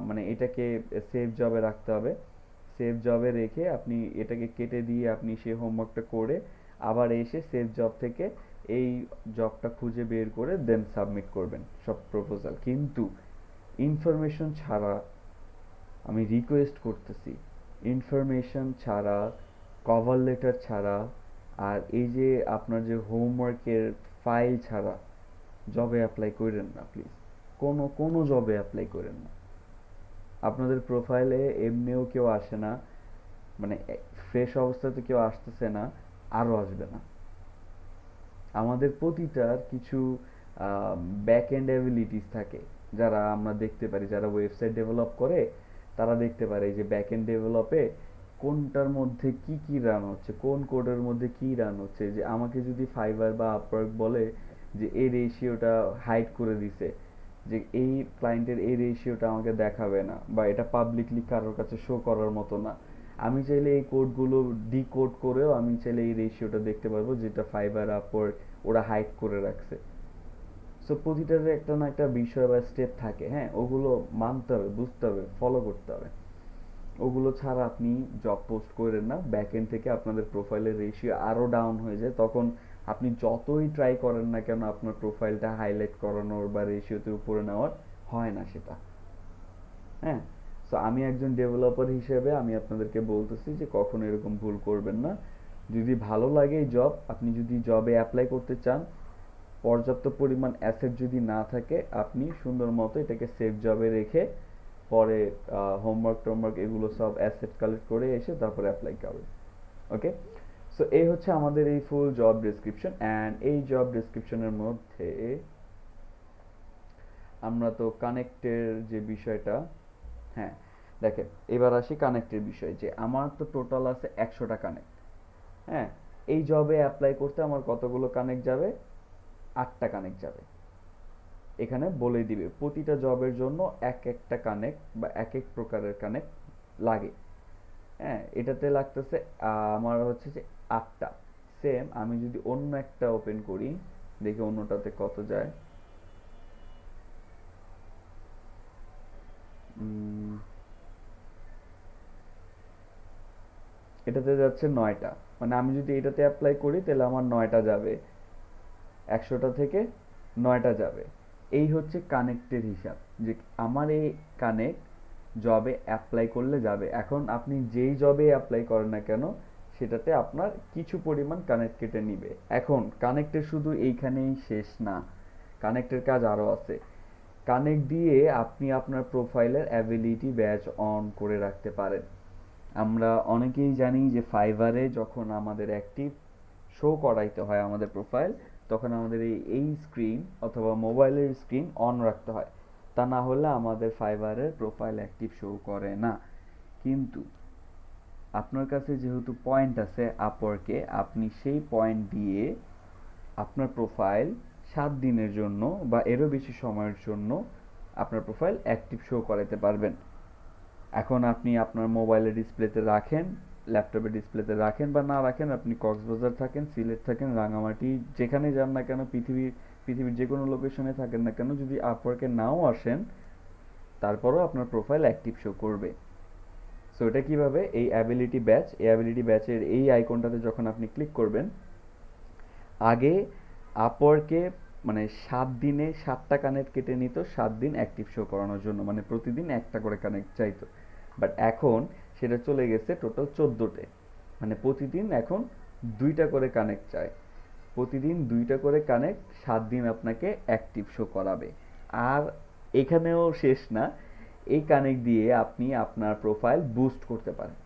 মানে এটাকে সেভ জবে রাখতে হবে। সেভ জবে রেখে আপনি এটাকে কেটে দিয়ে আপনি সেই হোমওয়ার্কটা করে আবার এসে সেভ জব থেকে এই জবটা খুঁজে বের করে দেন সাবমিট করবেন সব প্রপোজাল। কিন্তু ইনফরমেশন ছাড়া, আমি রিকোয়েস্ট করতেছি, ইনফরমেশন ছাড়া, কভার লেটার ছাড়া, আর এই যে আপনার যে হোমওয়ার্কের ফাইল ছাড়া জবে অ্যাপ্লাই করেন না প্লিজ। কোনো জবে অ্যাপ্লাই করেন না। আপনাদের প্রোফাইলে এমনিও কেউ আসে না, মানে ফ্রেশ অবস্থাতে কেউ আসতেছে না, আরও আসবে না। আমাদের প্রতিটার কিছু ব্যাক এন্ড অ্যাবিলিটিস থাকে, যারা আমরা দেখতে পারি, যারা ওয়েবসাইট ডেভেলপ করে তারা দেখতে পারে যে ব্যাক এন্ড ডেভেলপে কোনটার মধ্যে কি কি রান হচ্ছে, কোন কোডের মধ্যে কি রান হচ্ছে। যে আমাকে যদি ফাইবার বা আপওয়ার্ক বলে যে এই রেশিওটা হাইড করে দিছে, যে এই ক্লায়েন্টের এই রেশিওটা আমাকে দেখাবে না, বা এটা পাবলিকলি কারোর কাছে শো করার মতো না, আমি চাইলে এই কোডগুলো ডিকোড করেও আমি চাইলে এই রেশিওটা দেখতে পারবো, যেটা ফাইবার আপওয়ার্ক ওরা হাইড করে রাখছে। সো প্রতিটার একটা না একটা বিষয় বা স্টেপ থাকে, হ্যাঁ, ওগুলো মানতে হবে, বুঝতে হবে, ফলো করতে হবে। ওগুলো ছাড়া আপনি জব পোস্ট করেন না, ব্যাক এন্ড থেকে আপনাদের প্রোফাইলের রেশিও আরো ডাউন হয়ে যায়। তখন আপনি যতই ট্রাই করেন না কেন, আপনার প্রোফাইলটা হাইলাইট করানোর বা রেশিওতে উপরে নেওয়ার হয় না সেটা। হ্যাঁ, সো আমি একজন ডেভেলপার হিসেবে আমি আপনাদেরকে বলতেছি যে কখনো এরকম ভুল করবেন না। যদি ভালো লাগে এই জব, আপনি যদি জবে অ্যাপ্লাই করতে চান, পর্যাপ্ত পরিমাণ অ্যাসেট যদি না থাকে, আপনি সুন্দর মতো এটাকে সেফ জবে রেখে পরে হোমওয়ার্ক টোমওয়ার্ক এগুলো সব অ্যাসেট কালেক্ট করে এসে তারপরে অ্যাপ্লাই করবেন। ওকে, সো এই হচ্ছে আমাদের এই ফুল জব ডেসক্রিপশন। অ্যান্ড এই জব ডেসক্রিপশনের মধ্যে আমরা তো কানেক্টের যে বিষয়টা, হ্যাঁ দেখেন, এবার আসি কানেক্টের বিষয়। যে আমার তো টোটাল আছে 100টা কানেক্ট। হ্যাঁ, এই জবে অ্যাপ্লাই করতে আমার কতগুলো কানেক্ট যাবে? 8টা কানেক্ট যাবে। এখানে বলে দিবে প্রতিটা জবের জন্য এক একটা কানেক্ট বা এক এক প্রকারের কানেক্ট লাগে। হ্যাঁ, এটাতে লাগতেছে আমার হচ্ছে যে 8টা। সেম আমি যদি অন্য একটা ওপেন করি, দেখি অন্যটাতে কত যায়। এটাতে যাচ্ছে 9টা। মানে আমি যদি এটাতে অ্যাপ্লাই করি তাহলে আমার 9টা যাবে, 100টা থেকে 9টা যাবে। এই হচ্ছে কানেক্টের হিসাব, যে আমার এই কানেক্ট জবে অ্যাপ্লাই করলে যাবে। এখন আপনি যেই জবে অ্যাপ্লাই করেন না কেন, সেটাতে আপনার কিছু পরিমাণ কানেক্ট কেটে নিবে। এখন কানেক্টের শুধু এইখানেই শেষ না, কানেক্টের কাজ আরও আছে। কানেক্ট দিয়ে আপনি আপনার প্রোফাইলের অ্যাবিলিটি ব্যাজ অন করে রাখতে পারেন। আমরা অনেকেই জানি যে ফাইবারে যখন আমাদের অ্যাক্টিভ শো করাইতে হয় আমাদের প্রোফাইল, তখন আমাদের এই স্ক্রিন অথবা মোবাইলের স্ক্রিন অন রাখতে হয়, তা না হলে আমাদের ফাইবারের প্রোফাইল অ্যাক্টিভ শো করে না। কিন্তু আপনার কাছে যেহেতু পয়েন্ট আছে আপওয়ার্কে, আপনি সেই পয়েন্ট দিয়ে আপনার প্রোফাইল 7 দিনের জন্য বা এরও বেশি সময়ের জন্য আপনার প্রোফাইল অ্যাক্টিভ শো করাতে পারবেন। এখন আপনি আপনার মোবাইলের ডিসপ্লেতে রাখেন, ল্যাপটপের ডিসপ্লেতে রাখেন বা না রাখেন, আপনি কক্সবাজার থাকেন, সিলেট থাকেন, রাঙামাটি, যেখানে যান না কেন, পৃথিবীর যে কোনো লোকেশনে থাকেন না কেন, যদি আপওয়ার্কে নাও আসেন, তারপরও আপনার প্রোফাইল অ্যাক্টিভ শো করবে। সো এটা কিভাবে? এই অ্যাবিলিটি ব্যাচ, এই অ্যাবিলিটি ব্যাচের এই আইকনটাতে যখন আপনি ক্লিক করবেন, আগে আপওয়ার্কে মানে 7 দিনে 7টা কানেক্ট কেটে নিত 7 দিন অ্যাক্টিভ শো করানোর জন্য, মানে প্রতিদিন একটা করে কানেক্ট চাইতো। বাট এখন সেটা চলে গেছে টোটাল 14টে, মানে প্রতিদিন এখন 2টা করে কানেক্ট চায়। প্রতিদিন 2টা করে কানেক্ট 7 দিন আপনাকে অ্যাক্টিভ শো করাবে। আর এখানেও শেষ না, এই কানেক্ট দিয়ে আপনি আপনার প্রোফাইল বুস্ট করতে পারেন।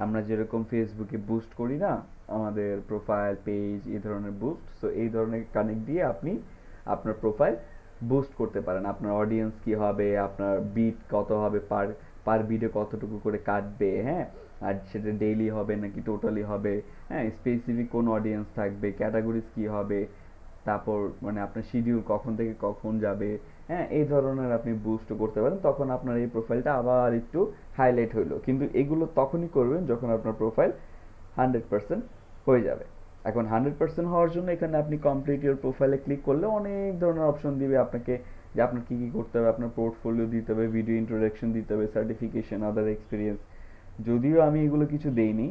আমরা যেরকম ফেসবুকে বুস্ট করি না আমাদের প্রোফাইল পেজ, এই ধরনের বুস্ট, সো এই ধরনের কানেক্ট দিয়ে আপনি আপনার প্রোফাইল বুস্ট করতে পারেন। আপনার অডিয়েন্স কি হবে, আপনার বিট কত হবে, পার পার বিটে কতটুকু করে কাটবে, হ্যাঁ, আর সেটা ডেইলি হবে নাকি টোটালি হবে, হ্যাঁ, স্পেসিফিক কোন অডিয়েন্স থাকবে, ক্যাটাগরিজ কি হবে, তারপর মানে আপনার শিডিউল কখন থেকে কখন যাবে, হ্যাঁ, এই ধরনের আপনি বুস্ট করতে পারেন। তখন আপনার এই প্রোফাইলটা আবার একটু হাইলাইট হইলো। কিন্তু এগুলো তখনই করবেন যখন আপনার প্রোফাইল 100% হয়ে যাবে। এখন 100% হওয়ার জন্য এখানে আপনি কমপ্লিট ইওর প্রোফাইলে ক্লিক করলে অনেক ধরনের অপশন দিবে আপনাকে, যে আপনার কি কি করতে হবে, আপনার পোর্টফোলিও দিতে হবে, ভিডিও ইন্ট্রোডাকশন দিতে হবে, সার্টিফিকেশন, আদার এক্সপিরিয়েন্স। যদিও আমি এগুলো কিছু দেইনি,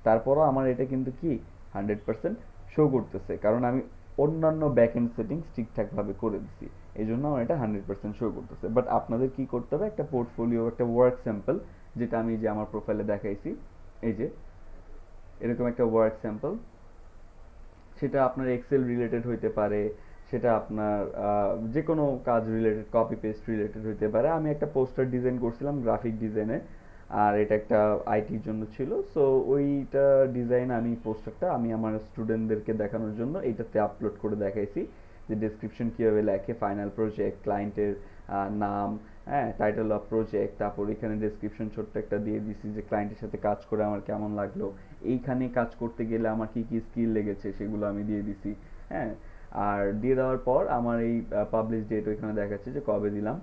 তারপরও আমার এটা কিন্তু কি 100% শো করতেছে, কারণ আমি অন্যান্য ব্যাকএন্ড সেটিংস ঠিকঠাকভাবে করে দিছি, এই জন্য আমার এটা 100% শো করতেছে। বাট আপনাদের কি করতে হবে, একটা পোর্টফোলিও, একটা ওয়ার্ক স্যাম্পল, যেটা আমি যে আমার প্রোফাইলে দেখাইছি, এই যে এরকম একটা ওয়ার্ক স্যাম্পল, সেটা আপনার এক্সেল রিলেটেড হইতে পারে, সেটা আপনার যে কোনো কাজ রিলেটেড, কপি পেস্ট রিলেটেড হইতে পারে। আমি একটা পোস্টার ডিজাইন করছিলাম গ্রাফিক ডিজাইনে, আর এটা একটা আইটির জন্য ছিল। সো ওইটা ডিজাইন আমি পোস্টারটা আমি আমার স্টুডেন্টদেরকে দেখানোর জন্য এইটাতে আপলোড করে দেখাইছি যে ডেসক্রিপশন কীভাবে লেখে, ফাইনাল প্রজেক্ট, ক্লায়েন্টের নাম, হ্যাঁ, টাইটেল অফ প্রজেক্ট, তারপর এখানে ডেসক্রিপশন ছোট্ট একটা দিয়ে দিছি যে ক্লায়েন্টের সাথে কাজ করে আমার কেমন লাগলো, এইখানে কাজ করতে গেলে আমার কি কি স্কিল লেগেছে সেগুলো আমি দিয়ে দিছি। হ্যাঁ, আর দিয়ে দেওয়ার পর আমার এই পাবলিশ ডেট ওইখানে দেখাচ্ছে যে কবে দিলাম।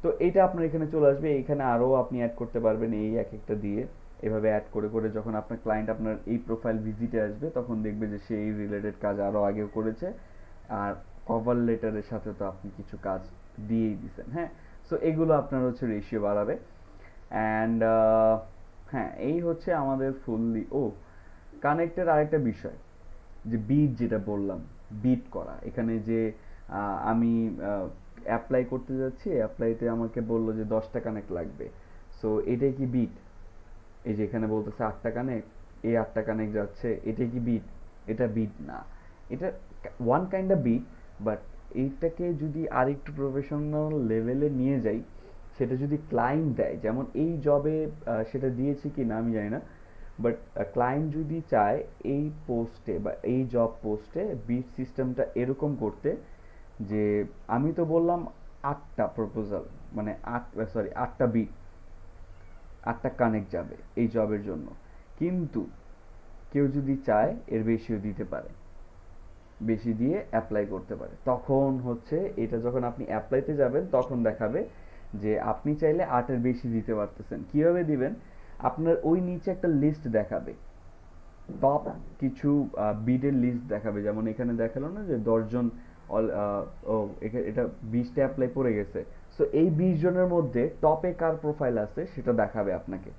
তো এইটা আপনার এখানে চলে আসবে, এইখানে আরও আপনি অ্যাড করতে পারবেন এই এক একটা দিয়ে। এভাবে অ্যাড করে করে যখন আপনার ক্লায়েন্ট আপনার এই প্রোফাইল ভিজিটে আসবে তখন দেখবে যে সে এই রিলেটেড কাজ আরও আগেও করেছে। আর কভার লেটারের সাথে তো আপনি কিছু কাজ দিয়েই দিছেন। হ্যাঁ, সো এগুলো আপনার হচ্ছে রেশিও বাড়াবে। অ্যান্ড হ্যাঁ, এই হচ্ছে আমাদের ফুললি কানেক্টের আরেকটা বিষয়, যে বিট যেটা বললাম, বিট করা। এখানে যে আমি অ্যাপ্লাই করতে যাচ্ছি, অ্যাপ্লাইতে আমাকে বললো যে 10টা কানেক্ট লাগবে। সো এটাই কি বিট? এই যে এখানে বলতেছে 8টা কানেক্ট, এই 8টা কানেক্ট যাচ্ছে, এটাই কি বিট? এটা বিট না, এটা one kind of beat. But এইটাকে যদি আরেকটু প্রফেশনাল লেভেলে নিয়ে যাই, সেটা যদি ক্লায়েন্ট দেয়, যেমন এই জবে সেটা দিয়েছে কি না আমি জানি না, বাট ক্লায়েন্ট যদি চায় এই পোস্টে বা এই জব পোস্টে বিট সিস্টেমটা এরকম করতে, যে আমি তো বললাম 8টা প্রপোজাল, মানে 8টা বিট, 8টা কানেক্ট যাবে এই জবের জন্য, কিন্তু কেউ যদি চায় এর বেশিও দিতে পারে, বেশি দিয়ে অ্যাপ্লাই করতে পারে। তখন হচ্ছে এটা যখন আপনি অ্যাপ্লাইতে যাবেন তখন দেখাবে যে আপনি চাইলে 8-এর বেশি দিতে পারতেছেন। কিভাবে দিবেন? আপনার ওই নিচে একটা লিস্ট দেখাবে, টপ কিছু বিডের লিস্ট দেখাবে। যেমন এখানে দেখালো না যে 10জন এটা 20টা অ্যাপ্লাই পড়ে গেছে। সো এই 20 জনের মধ্যে টপে কার প্রোফাইল আছে সেটা দেখাবে আপনাকে,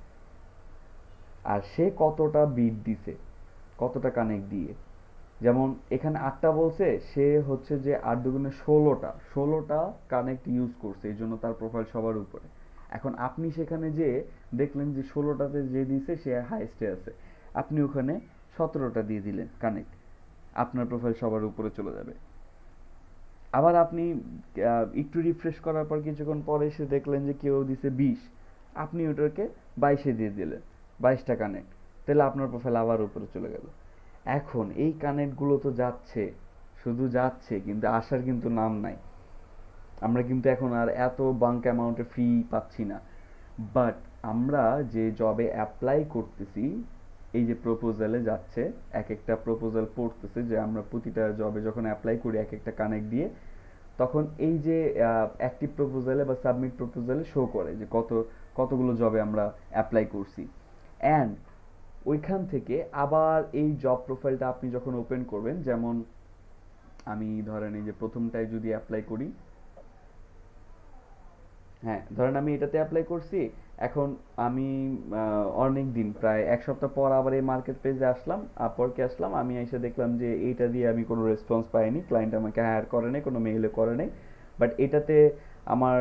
আর সে কতটা বিড দিছে, কতটা কানেক্ট দিয়ে। যেমন এখানে 8টা বলছে, সে হচ্ছে যে 8 দুগুণে 16টা কানেক্ট ইউজ করছে, এই জন্য তার প্রোফাইল সবার উপরে। এখন আপনি সেখানে যে দেখলেন যে 16টাতে যে দিছে সে হাইস্টে আছে, আপনি ওখানে 17টা দিয়ে দিলেন কানেক্ট, আপনার প্রোফাইল সবার উপরে চলে যাবে। আবার আপনি একটু রিফ্রেশ করার পর কিছুক্ষণ পরে এসে দেখলেন যে কেউ দিছে 20, আপনি ওটাকে 22-এ দিয়ে দিলেন, 22টা কানেক্ট, তাহলে আপনার প্রোফাইল আবার উপরে চলে গেল। এখন এই কানেক্টগুলো তো যাচ্ছে, শুধু যাচ্ছে, কিন্তু আসার কিন্তু নাম নাই। আমরা কিন্তু এখন আর এত বাঙ্ক অ্যামাউন্টের ফি পাচ্ছি না। বাট আমরা যে জবে অ্যাপ্লাই করতেছি, এই যে প্রপোজালে যাচ্ছে, এক একটা প্রপোজাল পড়তেছে, যে আমরা প্রতিটা জবে যখন অ্যাপ্লাই করি এক একটা কানেক্ট দিয়ে, তখন এই যে অ্যাক্টিভ প্রপোজালে বা সাবমিট প্রপোজালে শো করে যে কতগুলো জবে আমরা অ্যাপ্লাই করছি। অ্যান্ড ওইখান থেকে আবার এই জব প্রোফাইলটা আপনি যখন ওপেন করবেন, যেমন আমি ধরেন এই যে প্রথমটায় যদি অ্যাপ্লাই করি, হ্যাঁ ধরেন আমি এটাতে অ্যাপ্লাই করছি, এখন আমি অনেক দিন প্রায় 1 সপ্তাহ পর আবার এই মার্কেট প্লেসে আসলাম, আপওয়ার্কে আসলাম, আমি এসে দেখলাম যে এইটা দিয়ে আমি কোনো রেসপন্স পাইনি, ক্লায়েন্ট আমাকে হায়ার করে নাই, কোনো মেইলে করে নাই। বাট এটাতে আমার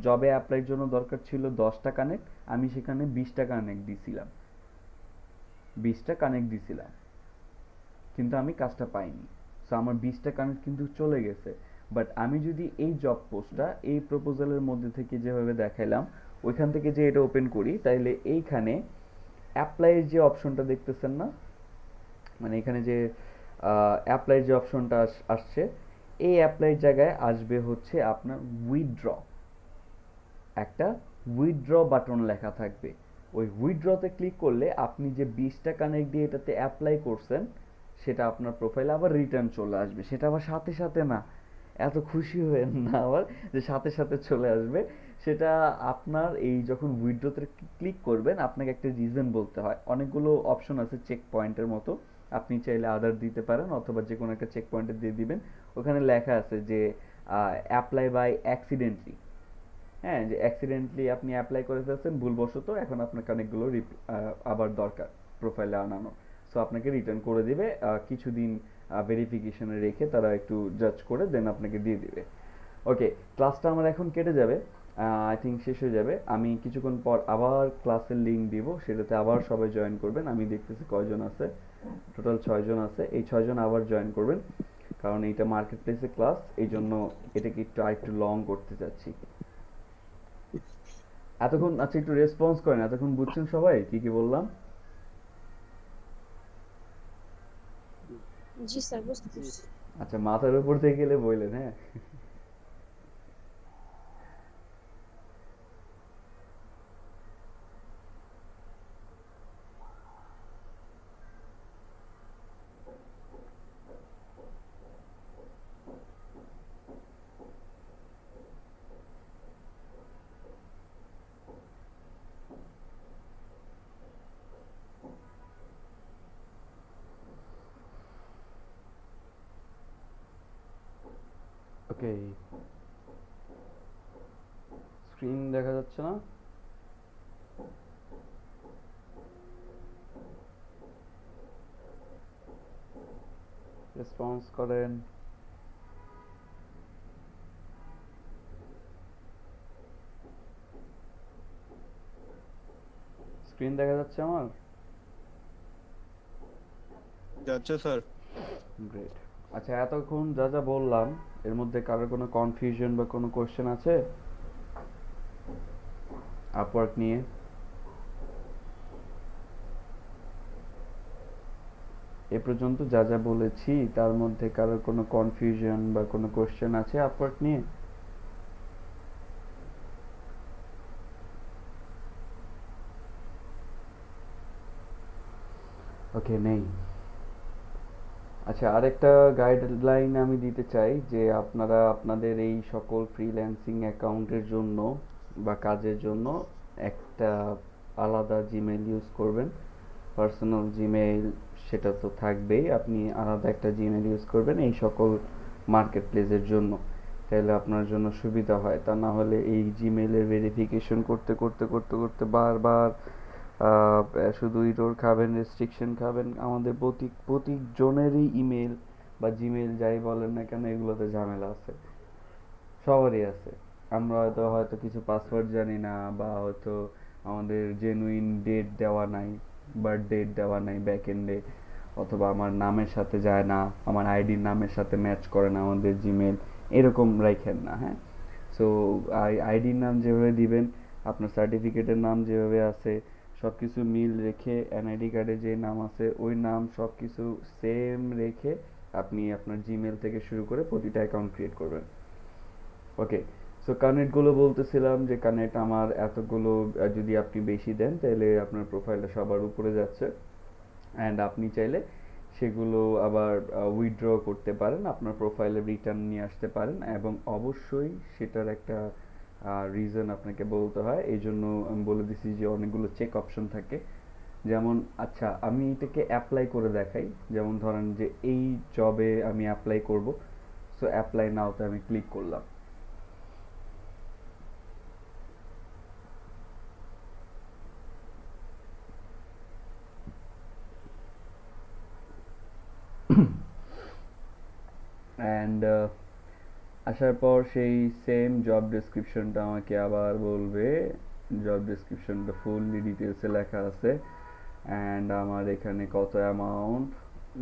জবে অ্যাপ্লাইয়ের জন্য দরকার ছিল 10টা কানেক্ট, আমি সেখানে 20টা কানেক্ট দিছিলাম, 20টা কানেক্ট দিছিলাম, কিন্তু আমি কাজটা পাইনি। সো আমার 20টা কানেক্ট কিন্তু চলে গেছে। বাট আমি যদি এই জব পোস্টটা এই প্রপোজালের মধ্যে থেকে যেভাবে দেখাইলাম ওইখান থেকে যে এটা ওপেন করি, তাইলে এইখানে অ্যাপ্লাইয়ের যে অপশনটা দেখতেছেন না, মানে এখানে যে অ্যাপ্লাইয়ের যে অপশনটা আসছে, এই অ্যাপ্লাইয়ের জায়গায় আসবে হচ্ছে আপনার উইথড্র, একটা উইথড্র বাটন লেখা থাকবে। ওই উইথড্রতে ক্লিক করলে আপনি যে 20টা কানেক্ট দিয়ে এটাতে অ্যাপ্লাই করছেন সেটা আপনার প্রোফাইলে আবার রিটার্ন চলে আসবে। সেটা আবার সাথে সাথে না, এত খুশি হয়েন না আবার যে সাথে সাথে চলে আসবে। সেটা আপনার এই যখন উইথড্রতে ক্লিক করবেন আপনাকে একটা রিজন বলতে হয়। অনেকগুলো অপশন আছে চেক পয়েন্টের মতো, আপনি চাইলে আদার দিতে পারেন অথবা যে কোনো একটা চেক পয়েন্টে দিয়ে দিবেন। ওখানে লেখা আছে যে অ্যাপ্লাই বাই অ্যাক্সিডেন্টলি, হ্যাঁ, যে অ্যাক্সিডেন্টলি আপনি অ্যাপ্লাই করে ফেলছেন ভুলবশত, এখন আপনার কানেক্টগুলো আবার দরকার প্রোফাইলে আনানো। সো আপনাকে রিটার্ন করে দিবে, কিছুদিন ভেরিফিকেশনে রেখে তারা একটু জাজ করে দেন আপনাকে দিয়ে দিবে। ওকে, ক্লাসটা আমার এখন কেটে যাবে, আই থিঙ্ক শেষ হয়ে যাবে। আমি কিছুক্ষণ পর আবার ক্লাসের লিঙ্ক দিব, সেটাতে আবার সবাই জয়েন করবেন। আমি দেখতেছি কয়জন আছে, টোটাল 6জন আছে, এই 6জন আবার জয়েন করবেন, কারণ এইটা মার্কেট প্লেসে ক্লাস, এই জন্য এটাকে একটু আরেকটু লং করতে চাচ্ছি। এতক্ষণ আচ্ছা একটু রেসপন্স করেন, এতক্ষণ বুঝছেন সবাই কি কি বললাম? জি স্যার, বুঝতে পারছি। আচ্ছা মাথার উপর থেকে গেলে বললেন, হ্যাঁ। ওকে, স্ক্রিন দেখা যাচ্ছে না? রেসপন্স করেন। স্ক্রিন দেখা যাচ্ছে আমার? যাচ্ছে স্যার। গ্রেট। আচ্ছা এতক্ষণ যা যা বললাম এর মধ্যে কারোর কোনো কনফিউশন বা কোনো কোশ্চেন আছে আপওয়ার্ক নিয়ে? এ পর্যন্ত যা যা বলেছি তার মধ্যে কারোর কোনো কনফিউশন বা কোনো কোশ্চেন আছে আপওয়ার্ক নিয়ে? ওকে, নেই। আচ্ছা আরেকটা গাইডলাইন আমি দিতে চাই যে আপনারা আপনাদের এই সকল ফ্রিল্যান্সিং অ্যাকাউন্টের জন্য বা কাজের জন্য একটা আলাদা জিমেইল ইউজ করবেন। পার্সোনাল জিমেইল সেটা তো থাকবেই, আপনি আলাদা একটা জিমেইল ইউজ করবেন এই সকল মার্কেট প্লেসের জন্য। তাহলে আপনার জন্য সুবিধা হয়, তা না হলে এই জিমেইলের ভেরিফিকেশন করতে করতে করতে করতে বারবার শুধু ইরর খাবেন, রেস্ট্রিকশন খাবেন। আমাদের প্রতি জনেরই ইমেল বা জিমেইল যাই বলেন না কেন এগুলোতে ঝামেলা আছে, সবারই আছে। আমরা হয়তো কিছু পাসওয়ার্ড জানি না, বা হয়তো আমাদের জেনুইন ডেট দেওয়া নাই, বার্থ ডেট দেওয়া নাই ব্যাক এন্ডে, অথবা আমার নামের সাথে যায় না, আমার আইডির নামের সাথে ম্যাচ করে না আমাদের জিমেল, এরকম রাখেন না, হ্যাঁ। সো আইডির নাম যেভাবে দিবেন, আপনার সার্টিফিকেটের নাম যেভাবে আছে, সব কিছু মিল রেখে এনআইডি কার্ডে যে নাম আছে ওই নাম সব কিছু সেম রেখে আপনি আপনার জিমেল থেকে শুরু করে প্রতিটা অ্যাকাউন্ট ক্রিয়েট করবেন। ওকে, সো কানেক্টগুলো বলতেছিলাম যে কানেক্ট আমার এতগুলো যদি আপনি বেশি দেন তাহলে আপনার প্রোফাইলটা সবার উপরে যাচ্ছে, অ্যান্ড আপনি চাইলে সেগুলো আবার উইথড্র করতে পারেন, আপনার প্রোফাইলে রিটার্ন নিয়ে আসতে পারেন, এবং অবশ্যই সেটার একটা রিজন আপনাকে বলতে হয়। এই জন্য আমি বলে দিছি যে অনেকগুলো চেক অপশন থাকে। যেমন আচ্ছা আমি এটাকে অ্যাপ্লাই করে দেখাই, যেমন ধরেন যে এই জবে আমি অ্যাপ্লাই করব, সো অ্যাপ্লাই নাওতে আমি ক্লিক করলাম। অ্যান্ড আসার পর সেই সেম জব ডেসক্রিপশনটা আমাকে আবার বলবে। জব ডেসক্রিপশনটা ফুললি ডিটেলসে লেখা আছে, অ্যান্ড আমার এখানে কত অ্যামাউন্ট,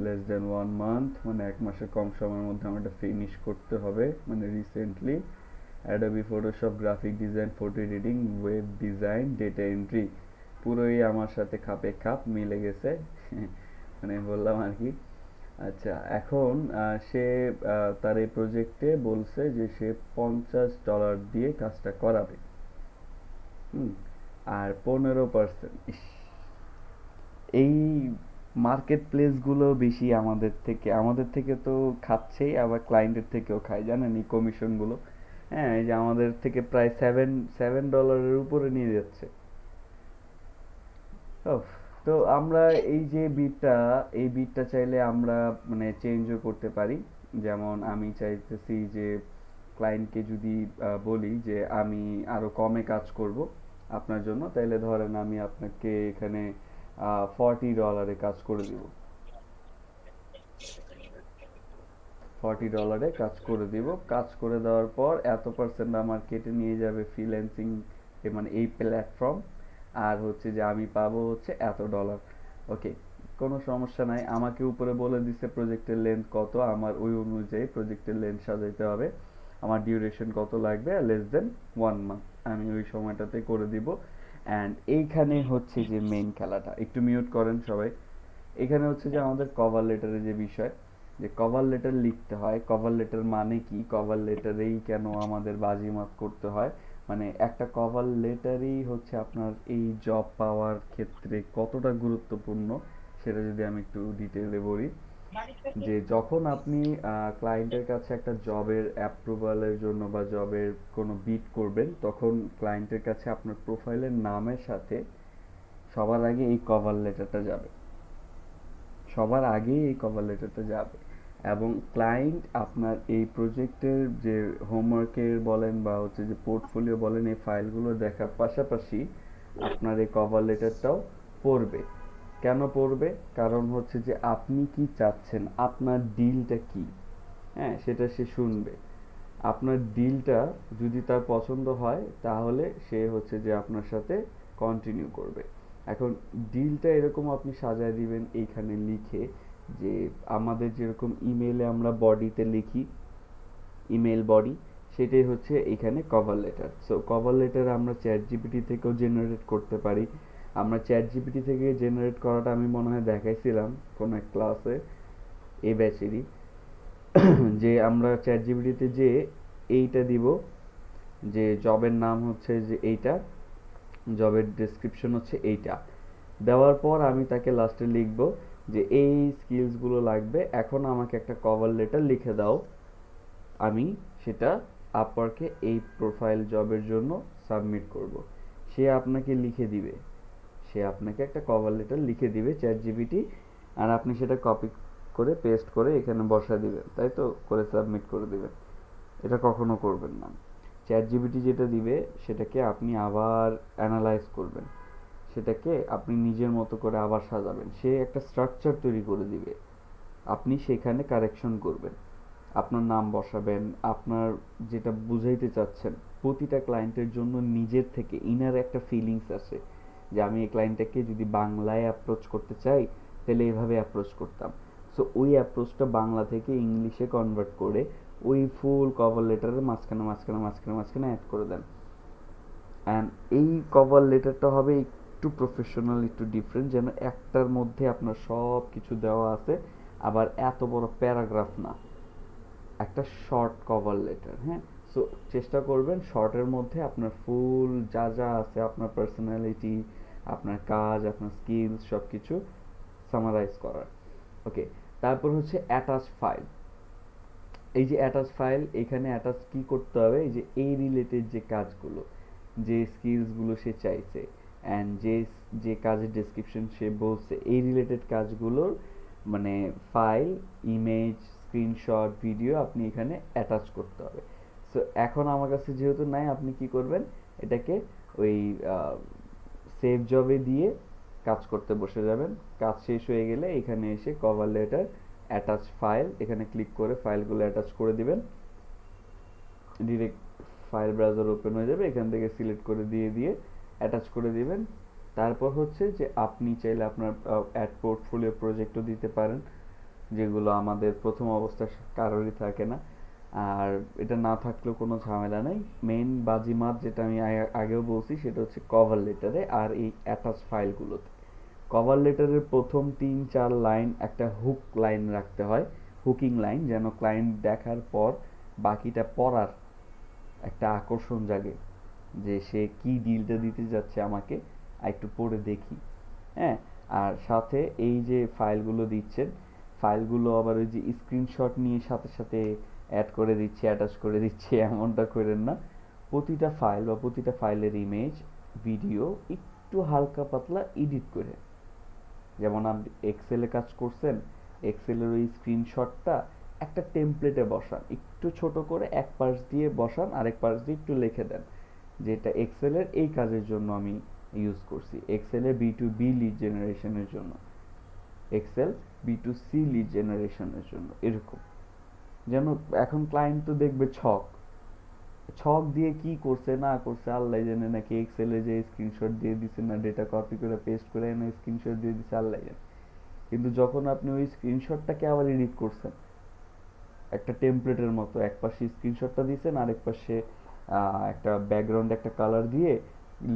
লেস দেন 1 মান্থ, মানে 1 মাসের কম সময়ের মধ্যে আমার এটা ফিনিশ করতে হবে, মানে recently. Adobe Photoshop, graphic design, photo editing, web design, data entry, পুরোই আমার সাথে খাপে খাপ মিলে গেছে। মানে বললাম আর কি। আচ্ছা এখন সে তার এই প্রজেক্টে বলছে যে সে $50 দিয়ে কাজটা করাবে। হুম, আর 15%, এই মার্কেট প্লেসগুলো বেশি আমাদের থেকে তো খাচ্ছেই, আবার ক্লায়েন্টের থেকেও খায়, জানেন এই কমিশনগুলো। হ্যাঁ, এই যে আমাদের থেকে প্রায় সেভেন সেভেন ডলারের উপরে নিয়ে যাচ্ছে। উফ, তো আমরা এই বিটটা চাইলে আমরা মানে চেঞ্জও করতে পারি। যেমন আমি চাইতেছি যে ক্লায়েন্টকে যদি বলি যে আমি আরো কমে কাজ করব আপনার জন্য, তাইলে ধরেন আমি আপনাকে এখানে $40 কাজ করে দিব। $40 কাজ করে দিব, কাজ করে দেওয়ার পর এত পার্সেন্ট আমার কেটে নিয়ে যাবে ফ্রিল্যান্সিং, মানে এই প্ল্যাটফর্ম, আর হচ্ছে যে আমি পাবো হচ্ছে এত ডলার। ওকে, কোনো সমস্যা নাই, আমাকে উপরে বলে দিছে প্রজেক্টের লেন্থ কত, আমার ওই অনুযায়ী প্রজেক্টের লেন্থ সাজাইতে হবে। আমার ডিউরেশন কত লাগবে, লেস দেন 1 মান্থ। আমি ওই সময়টাতে করে দিব। অ্যান্ড এইখানে হচ্ছে যে মেইন খেলাটা, একটু মিউট করেন সবাই। এখানে হচ্ছে যে আমাদের কভার লেটারের যে বিষয়, যে কভার লেটার লিখতে হয়, কভার লেটার মানে কি, কভার লেটারেই কেন আমাদের বাজিমাত করতে হয়, মানে একটা কভার লেটারই হচ্ছে আপনার এই জব পাওয়ার ক্ষেত্রে কতটা গুরুত্বপূর্ণ, সেটা যদি আমি একটু ডিটেলে বলি। যে যখন আপনি ক্লায়েন্টের কাছে একটা জবের অ্যাপ্রুভালের জন্য বা জবের কোনো বিড করবেন, তখন ক্লায়েন্টের কাছে আপনার প্রোফাইলের নামের সাথে সবার আগে এই কভার লেটারটা যাবে, সবার আগে এই কভার লেটারটা যাবে। এবং ক্লায়েন্ট আপনার এই প্রজেক্টের যে হোমওয়ার্কের বলেন বা হচ্ছে যে পোর্টফোলিও বলেন, এই ফাইলগুলো দেখার পাশাপাশি আপনার এই কভার লেটারটাও পড়বে। কেন পড়বে? কারণ হচ্ছে যে আপনি কি চাচ্ছেন, আপনার ডিলটা কি, হ্যাঁ সেটা সে শুনবে। আপনার ডিলটা যদি তার পছন্দ হয়, তাহলে সে হচ্ছে যে আপনার সাথে কন্টিনিউ করবে। এখন ডিলটা এরকম আপনি সাজায় দিবেন এইখানে লিখে, যে আমাদের যেরকম ইমেইলে আমরা বডিতে লিখি, ইমেল বডি, সেটাই হচ্ছে এখানে cover letter. So cover letter আমরা চ্যাট জিপিটি থেকেও জেনারেট করতে পারি। আমরা চ্যাট জিপিটি থেকে জেনারেট করাটা আমি মনে হয় দেখাইছিলাম কোনো এক ক্লাসে, এই ব্যাচেরই, যে আমরা চ্যাট জিপিটিতে যে এইটা দিব, যে জবের নাম হচ্ছে যে এইটা, জবের ডেসক্রিপশন হচ্ছে এইটা, দেওয়ার পর আমি তাকে লাস্টে লিখব যে এই স্কিলসগুলো লাগবে, এখন আমাকে একটা কভার লেটার লিখে দাও, আমি সেটা আপওয়ার্কে এই প্রোফাইল জবের জন্য সাবমিট করব। সে আপনাকে লিখে দিবে, সে আপনাকে একটা কভার লেটার লিখে দিবে চ্যাট জিপিটি, আর আপনি সেটা কপি করে পেস্ট করে এখানে বসা দিবেন, তাই তো, করে সাবমিট করে দিবেন। এটা কখনো করবেন না। চ্যাট জিপিটি যেটা দিবে সেটাকে আপনি আবার অ্যানালাইজ করবেন, সেটাকে আপনি নিজের মতো করে আবার সাজাবেন, সে একটা স্ট্রাকচার তৈরি করে দিবে, আপনি সেখানে কারেকশন করবেন, আপনার নাম বসাবেন, আপনার যেটা বুঝাইতে চাচ্ছেন। প্রতিটা ক্লায়েন্টের জন্য নিজের থেকে ইনার একটা ফিলিংস আছে, যে আমি এই ক্লায়েন্টটাকে যদি বাংলায় অ্যাপ্রোচ করতে চাই, তাহলে এইভাবে অ্যাপ্রোচ করতাম। সো ওই অ্যাপ্রোচটা বাংলা থেকে ইংলিশে কনভার্ট করে ওই ফুল কভার লেটারের মাঝখানে মাঝখানে মাঝখানে মাঝখানে অ্যাড করে দেন। অ্যান্ড এই কভার লেটারটা হবে একটু প্রফেশনাল, একটু ডিফারেন্ট, যেন একটার মধ্যে আপনার সব কিছু দেওয়া আছে, আবার এত বড় প্যারাগ্রাফ না, একটা শর্ট কভার লেটার। হ্যাঁ, সো চেষ্টা করবেন শর্টের মধ্যে আপনার ফুল যা যা আছে, আপনার পার্সোনালিটি, আপনার কাজ, আপনার স্কিলস সব কিছু সামারাইজ করার। ওকে, তারপর হচ্ছে অ্যাটাচ ফাইল। এই যে অ্যাটাচ ফাইল, এখানে অ্যাটাচ কি করতে হবে, এই যে এই রিলেটেড যে কাজগুলো, যে স্কিলসগুলো সে চাইছে, অ্যান্ড যে যে কাজের ডেসক্রিপশন সে বলছে, এই রিলেটেড কাজগুলোর মানে ফাইল, ইমেজ, স্ক্রিনশট, ভিডিও আপনি এখানে অ্যাটাচ করতে হবে। সো এখন আমার কাছে যেহেতু নাই, আপনি কি করবেন, এটাকে ওই সেভ জবে দিয়ে কাজ করতে বসে যাবেন। কাজ শেষ হয়ে গেলে এখানে এসে কভার লেটার, অ্যাটাচ ফাইল, এখানে ক্লিক করে ফাইলগুলো অ্যাটাচ করে দিবেন। ডিরেক্ট ফাইল ব্রাউজার ওপেন হয়ে যাবে, এখান থেকে সিলেক্ট করে দিয়ে দিয়ে অ্যাটাচ করে দিবেন। তারপর হচ্ছে যে আপনি চাইলে আপনার অ্যাড পোর্টফোলিও প্রজেক্টও দিতে পারেন, যেগুলো আমাদের প্রথম অবস্থায় কারোরই থাকে না। আর এটা না থাকলেও কোনো ঝামেলা নেই। মেইন বাজিমাত যেটা আমি আগেও বলছি, সেটা হচ্ছে কভার লেটারে আর এই অ্যাটাচ ফাইলগুলোতে। কভার লেটারের প্রথম 3-4 লাইন একটা হুক লাইন রাখতে হয়, হুকিং লাইন, যেন ক্লায়েন্ট দেখার পর বাকিটা পড়ার একটা আকর্ষণ জাগে, যে সে কি ডিলটা দিতে যাচ্ছে আমাকে, একটু পড়ে দেখি। হ্যাঁ, আর সাথে এই যে ফাইলগুলো দিচ্ছেন, ফাইলগুলো আবার ওই যে স্ক্রিনশট নিয়ে সাথে সাথে অ্যাড করে দিচ্ছে, অ্যাটাচ করে দিচ্ছে, এমনটা করেন না। প্রতিটা ফাইল বা প্রতিটা ফাইলের ইমেজ, ভিডিও একটু হালকা পাতলা এডিট করে, যেমন আপনি এক্সেলে কাজ করছেন, এক্সেলের ওই স্ক্রিনশটটা একটা টেমপ্লেটে বসান, একটু ছোট করে এক পাশ দিয়ে বসান, আরেক পাশ দিয়ে একটু লিখে দেন যেটা এক্সেলের এই কাজের জন্য আমি ইউজ করছি, এক্সেলের বি2বি লিড জেনারেশনের জন্য, এক্সেল বি2সি লিড জেনারেশনের জন্য, এরকম। যেন এখন ক্লায়েন্ট তো দেখবে ছক, ছক দিয়ে কি করছে না করছে আল্লাহ জানে, নাকি এক্সেলে যে স্ক্রিনশট দিয়ে দিছে, না ডেটা কপি করে পেস্ট করে এনে স্ক্রিনশট দিয়ে দিছে আল্লাহ জানে। কিন্তু যখন আপনি ওই স্ক্রিনশটটাকে আবার এডিট করছেন একটা টেমপ্লেটের মতো, এক পাশে স্ক্রিনশটটা দিয়েছেন, আরেক পাশে একটা ব্যাকগ্রাউন্ডে একটা কালার দিয়ে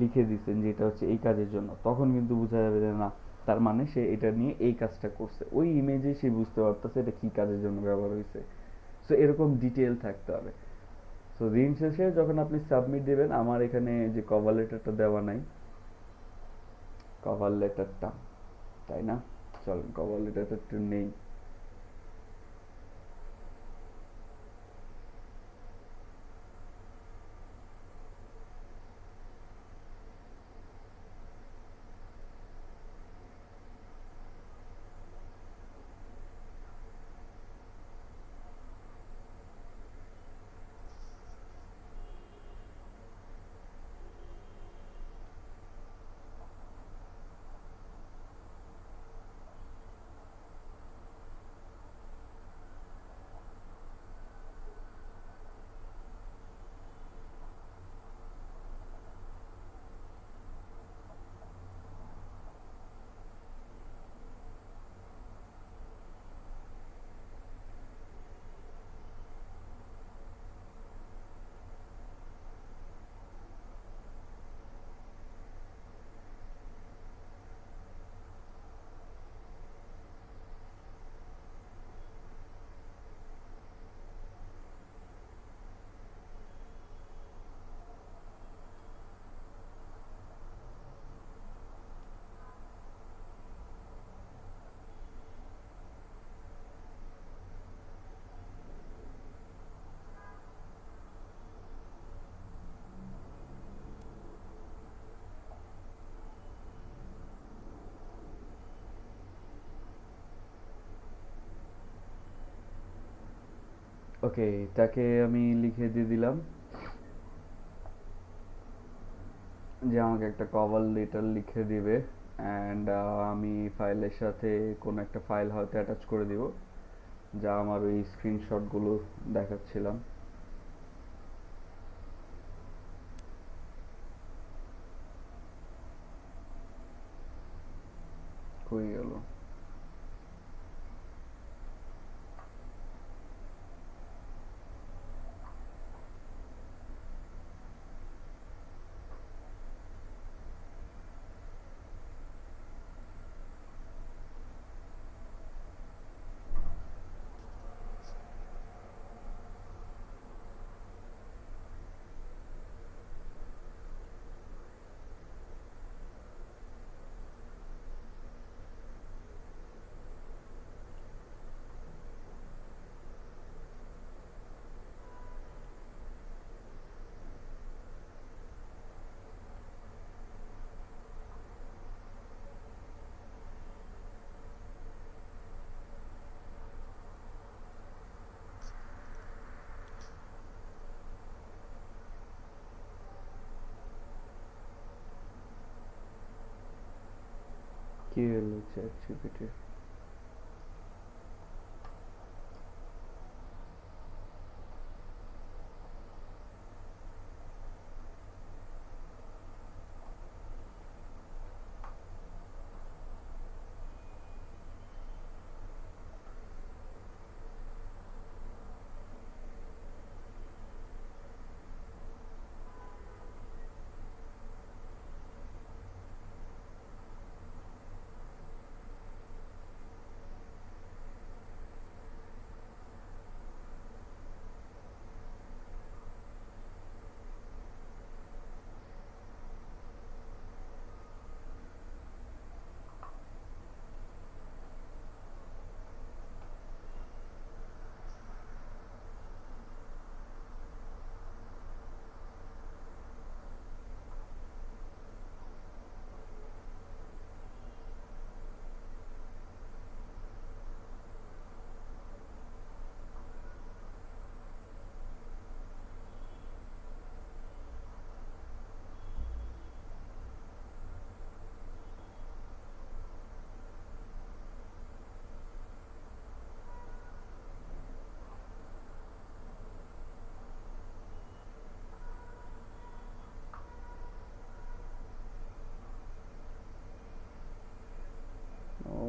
লিখে দিচ্ছেন যে এটা হচ্ছে এই কাজের জন্য, তখন কিন্তু বোঝা যাবে যে না, তার মানে সে এটা নিয়ে এই কাজটা করছে, ওই ইমেজে সে বুঝতে পারতেছে এটা কি কাজের জন্য ব্যবহার হয়েছে। সো এরকম ডিটেল থাকতে হবে। সো দিন শেষে যখন আপনি সাবমিট দেবেন, আমার এখানে যে কভার লেটারটা দেওয়া নাই, কভার লেটারটা, তাই না? চলেন কভার লেটারটা একটু নেই। ওকে, তাকে আমি লিখে দিয়ে দিলাম যে আমাকে একটা কভার লেটার লিখে দিবে, অ্যান্ড আমি ফাইলের সাথে কোনো একটা ফাইল হয়তো অ্যাটাচ করে দিব, যা আমার ওই স্ক্রিনশটগুলো দেখাচ্ছিলাম। হয়ে গেল। কি হলো চ্যাট জিপিটি?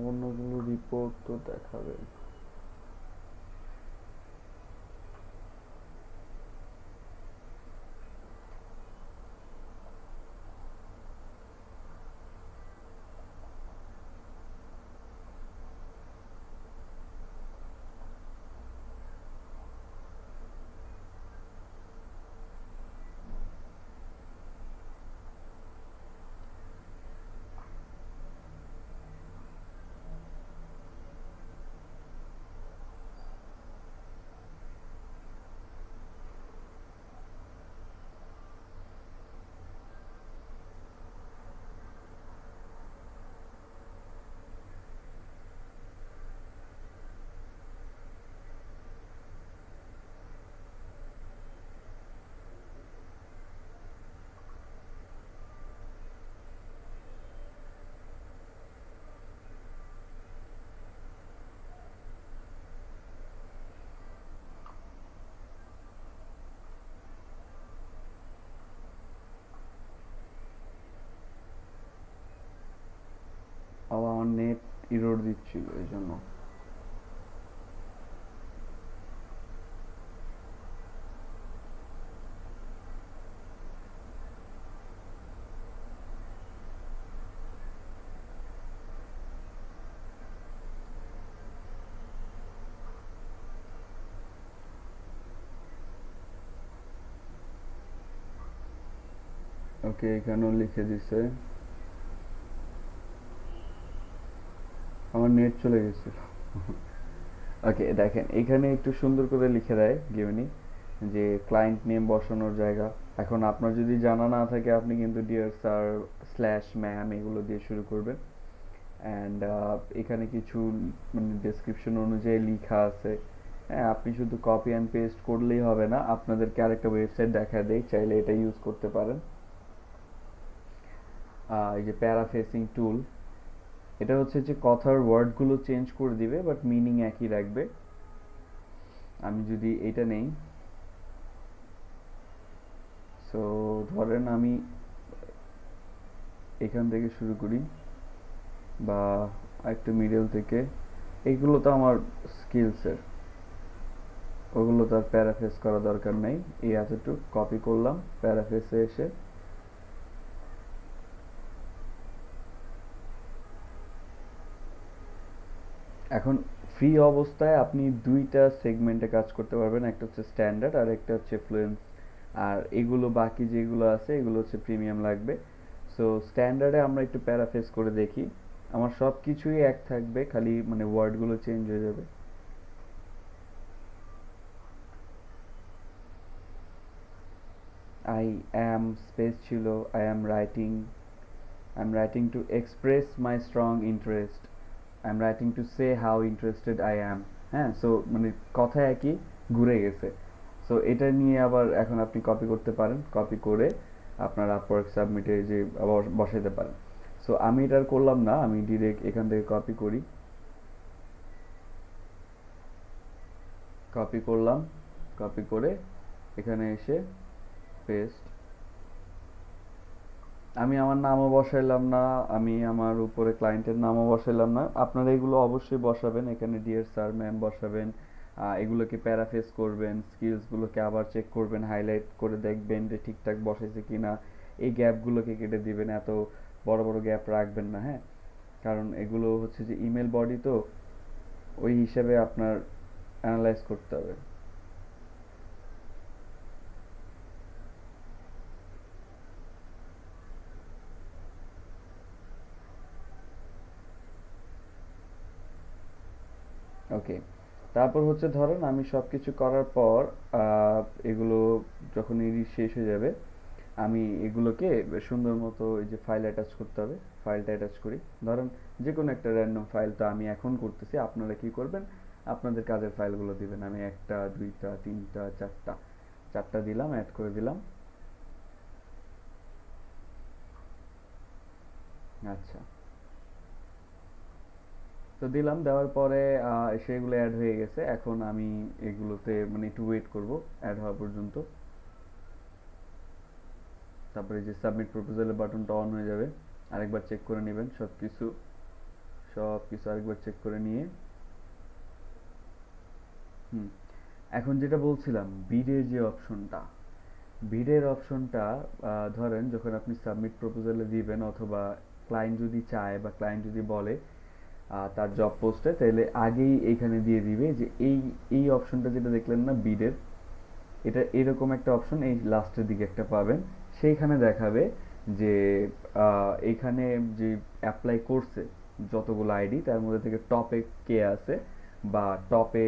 অন্যগুলো রিপোর্ট তো দেখাবে। আমার নেট ইরোর দিচ্ছিল এই জন্য। ওকে, এখানেও লিখে দিছে। আমার নেট চলে গেছিল। ওকে, দেখেন এখানে একটু সুন্দর করে লিখে দেয় গিভেনি যে ক্লায়েন্ট নেম বসানোর জায়গা। এখন আপনার যদি জানা না থাকে আপনি কিন্তু ডিয়ার স্যার স্ল্যাশ ম্যাম এগুলো দিয়ে শুরু করবেন। অ্যান্ড এখানে কিছু মানে ডেসক্রিপশন অনুযায়ী লেখা আছে। হ্যাঁ, আপনি শুধু কপি অ্যান্ড পেস্ট করলেই হবে না, আপনাদেরকে আরেকটা ওয়েবসাইট দেখা দেয়, চাইলে এটা ইউজ করতে পারেন। এই যে প্যারাফেসিং টুল, এটা হচ্ছে যে কথার ওয়ার্ডগুলো চেঞ্জ করে দিবে বাট মিনিং একই রাখবে। আমি যদি এটা নেই, সো ধরেন আমি এখান থেকে শুরু করি বা একটু মিডল থেকে, এইগুলো তো আমার স্কিলসের, ওগুলো তো আর প্যারাফেস করা দরকার নেই। এই এতটুকু কপি করলাম, প্যারাফেসে এসে এখন ফ্রি অবস্থায় আপনি দুইটা সেগমেন্টে কাজ করতে পারবেন, একটা হচ্ছে স্ট্যান্ডার্ড আর একটা হচ্ছে ফ্লুয়েন্স। আর এগুলো বাকি যেগুলো আছে এগুলো হচ্ছে প্রিমিয়াম লাগবে। সো স্ট্যান্ডার্ডে আমরা একটু প্যারাফেস করে দেখি। আমার সব কিছুই এক থাকবে, খালি মানে ওয়ার্ডগুলো চেঞ্জ হয়ে যাবে। আই অ্যাম স্পেস ছিল, I am writing to express my strong interest, I am writing to say how interested I am. হ্যাঁ, সো মানে কথা একই, ঘুরে গেছে। সো এটা নিয়ে আবার এখন আপনি কপি করতে পারেন, কপি করে আপনার আপওয়ার্ক সাবমিটে যে আবার বসাইতে পারেন। সো আমি এটা আর করলাম না, আমি ডিরেক্ট এখান থেকে কপি করি, কপি করলাম, কপি করে এখানে এসে পেস্ট। আমি আমার নামও বসাইলাম না, আমি আমার উপরে ক্লায়েন্টের নামও বসাইলাম না। আপনারা এগুলো অবশ্যই বসাবেন, এখানে ডিয়ার স্যার ম্যাম বসাবেন। এগুলোকে প্যারাফেস করবেন, স্কিলসগুলোকে আবার চেক করবেন, হাইলাইট করে দেখবেন যে ঠিকঠাক বসাইছে কিনা। এই গ্যাপগুলোকে কেটে দিবেন, এত বড় বড় গ্যাপ রাখবেন না। হ্যাঁ, কারণ এগুলো হচ্ছে যে ইমেল বডি, তো ওই হিসাবে আপনার অ্যানালাইজ করতে হবে। ওকে, তারপর হচ্ছে ধরেন আমি সব কিছু করার পর এগুলো যখন এডিট শেষ হয়ে যাবে, আমি এগুলোকে সুন্দর মতো এই যে ফাইল অ্যাটাচ করতে হবে, ফাইলটা অ্যাটাচ করি। ধরেন যে কোনো একটা র্যান্ডম ফাইল, তো আমি এখন করতেছি, আপনারা কি করবেন, আপনাদের কাজের ফাইলগুলো দিবেন। আমি একটা, দুইটা, তিনটা, চারটা, চারটা দিলাম, অ্যাড করে দিলাম। আচ্ছা, তো দিলাম, দেওয়ার পরে সেগুলো অ্যাড হয়ে গেছে। এখন আমি এগুলোতে মানে একটু ওয়েট করব অ্যাড হওয়া পর্যন্ত। তারপরে যে সাবমিট প্রপোজালের বাটনটা অন হয়ে যাবে, আরেকবার চেক করে নেবেন সব কিছু, সব কিছু আরেকবার চেক করে নিয়ে হুম, এখন যেটা বলছিলাম বিডের যে অপশনটা, বিডের অপশনটা ধরেন যখন আপনি সাবমিট প্রপোজালে দিবেন, অথবা ক্লায়েন্ট যদি চায় বা ক্লায়েন্ট যদি বলে তার জব পোস্টে, তাহলে আগেই এইখানে দিয়ে দিবে যে এই এই অপশনটা যেটা দেখলেন না বিডের, এটা এরকম একটা অপশন এই লাস্টের দিকে একটা পাবেন। সেইখানে দেখাবে যে এইখানে যে অ্যাপ্লাই করছে যতগুলো আইডি, তার মধ্যে থেকে টপে কে আছে বা টপে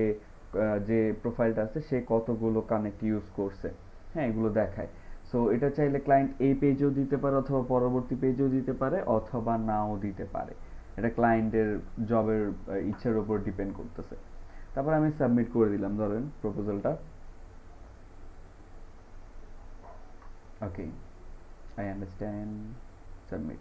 যে প্রোফাইলটা আছে সে কতগুলো কানেক্ট ইউজ করছে। হ্যাঁ, এগুলো দেখায়। সো এটা চাইলে ক্লায়েন্ট এই পেজেও দিতে পারে, অথবা পরবর্তী পেজেও দিতে পারে, অথবা নাও দিতে পারে। এটা ক্লায়েন্টের জবের ইচ্ছার উপর ডিপেন্ড করতেছে। তারপর আমি সাবমিট করে দিলাম ধরেন প্রপোজালটা। Okay, I understand. Submit.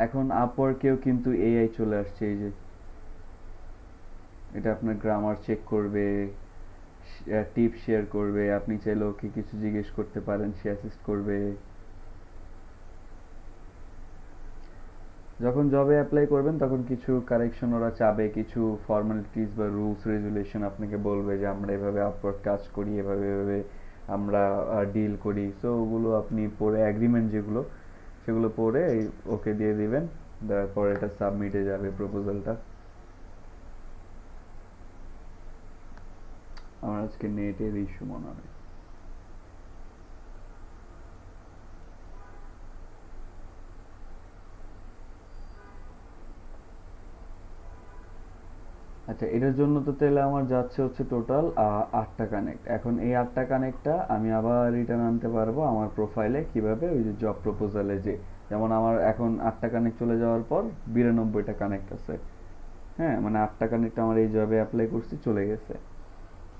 এখন আপওয়ার্কেও কিন্তু এআই চলে আসছে, এই যে এটা আপনার গ্রামার চেক করবে, টিপ শেয়ার করবে, আপনি চাইলে ওকে কিছু জিজ্ঞেস করতে পারেন, সে অ্যাসিস্ট করবে। যখন জবে অ্যাপ্লাই করবেন তখন কিছু কারেকশন ওরা চাবে, কিছু ফর্মালিটিস বা রুলস রেগুলেশন আপনাকে বলবে যে আমরা এভাবে আপওয়ার্ক কাজ করি, এভাবে এভাবে আমরা ডিল করি। সো ওগুলো আপনি পড়ে, অ্যাগ্রিমেন্ট যেগুলো সেগুলো পড়ে ওকে দিয়ে দিবেন, তারপর এটা সাবমিটে যাবে প্রপোজালটা। আমার আজকে নেটের ইস্যু মনে হয়। আচ্ছা, এটার জন্য তো তাহলে আমার যাচ্ছে হচ্ছে টোটাল 8টা কানেক্ট। এখন এই 8টা কানেক্টটা আমি আবার রিটার্ন আনতে পারবো আমার প্রোফাইলে কিভাবে, ওই যে জব প্রপোজালে, যে যেমন আমার এখন 8টা কানেক্ট চলে যাওয়ার পর 92টা কানেক্ট আছে। হ্যাঁ, মানে 8টা কানেক্ট আমার এই জবে অ্যাপ্লাই করছি চলে গেছে।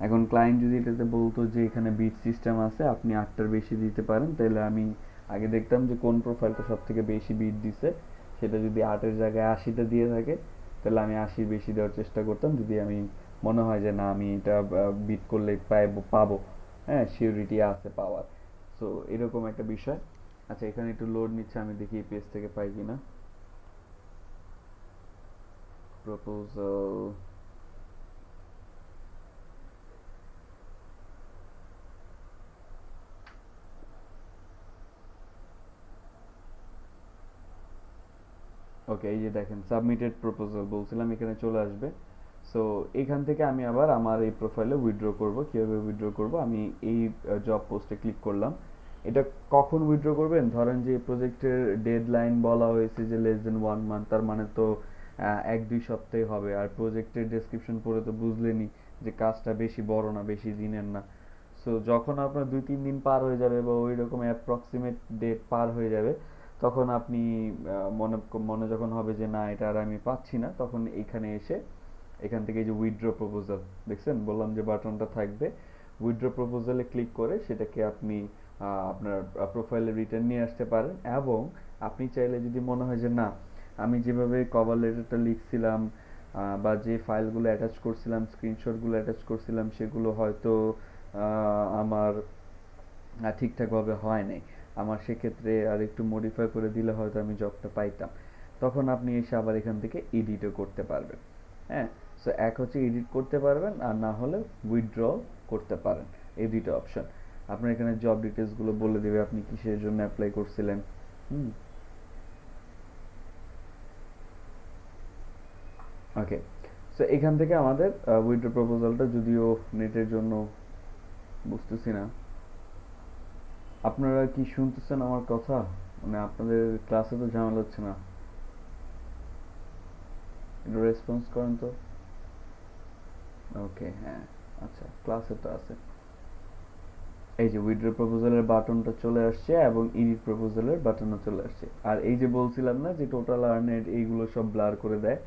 এখন ক্লায়েন্ট যদি এটাতে বলতো যে এখানে বিট সিস্টেম আছে, আপনি 8টার বেশি দিতে পারেন, তাহলে আমি আগে দেখতাম যে কোন প্রোফাইলটা সব থেকে বেশি বিট দিছে। সেটা যদি 8-এর জায়গায় 80টা দিয়ে থাকে, তাহলে আমি 80 বেশি দেওয়ার চেষ্টা করতাম, যদি আমি মনে হয় যে না আমি এটা বিট করলে পাবো, হ্যাঁ সিওরিটি আছে পাওয়ার। সো এরকম একটা বিষয়। আচ্ছা, এখানে একটু লোড নিচ্ছে, আমি দেখি পেজ থেকে পাই কিনা প্রপোজাল। ওকে, এই যে দেখেন সাবমিটেড প্রপোজাল বলছিলাম, এখানে চলে আসবে। সো এখান থেকে আমি আবার আমার এই প্রোফাইলে উইথড্র করব। কিভাবে উইথড্র করব, আমি এই জব পোস্টে ক্লিক করলাম। এটা কখন উইথড্র করবেন, ধরেন যে প্রজেক্টের ডেডলাইন বলা হয়েছে যে লেস দেন 1 মান্থ, তার মানে তো 1-2 সপ্তাহে হবে। আর প্রজেক্টের ডেসক্রিপশন পড়ে তো বুঝলেনই যে কাজটা বেশি বড় না, বেশি দিনের না। সো যখন আপনার 2-3 দিন পার হয়ে যাবে বা ওই রকম অ্যাপ্রক্সিমেট ডেট পার হয়ে যাবে, তখন আপনি মনে মনে যখন হবে যে না এটা আর আমি পাচ্ছি না, তখন এখানে এসে এখান থেকে এই যে উইথড্র প্রপোজাল দেখছেন, বললাম যে বাটনটা থাকবে, উইথড্র প্রপোজালে ক্লিক করে সেটাকে আপনি আপনার প্রোফাইলে রিটার্ন নিয়ে আসতে পারেন। এবং আপনি চাইলে যদি মনে হয় যে না আমি যেভাবে কভার লেটারটা লিখছিলাম বা যে ফাইলগুলো অ্যাটাচ করছিলাম, স্ক্রিনশটগুলো অ্যাটাচ করছিলাম, সেগুলো হয়তো আমার ঠিকঠাকভাবে হয় নাই, আমার সেক্ষেত্রে আর একটু মডিফাই করে দিলে হয়তো আমি জবটা পাইতাম, তখন আপনি এসে আবার এখান থেকে এডিটও করতে পারবেন। হ্যাঁ, সো এক হচ্ছে এডিট করতে পারবেন, আর না হলে উইথড্র করতে পারেন। এই দুইটা অপশন। আপনার এখানে জব ডিটেলসগুলো বলে দিবে আপনি কিসের জন্য অ্যাপ্লাই করছিলেন। হুম, ওকে। সো এখান থেকে আমাদের উইথড্র প্রপোজালটা, যদিও নেটের জন্য বুঝতেছি না, আপনারা কি শুনতেছেন আমার কথা? মানে আপনাদের ক্লাসে তো ঝামেলা হচ্ছে না? একটু রেসপন্স করেন তো। ওকে, হ্যাঁ, আচ্ছা ক্লাসে তো আছে। এই যে উইথড্র প্রপোজালের বাটনটা চলে আসছে এবং এডিট প্রপোজালের বাটনও চলে আসছে। আর এই যে বলছিলাম না যে টোটাল আর্নের এইগুলো সব ব্লার করে দেয়।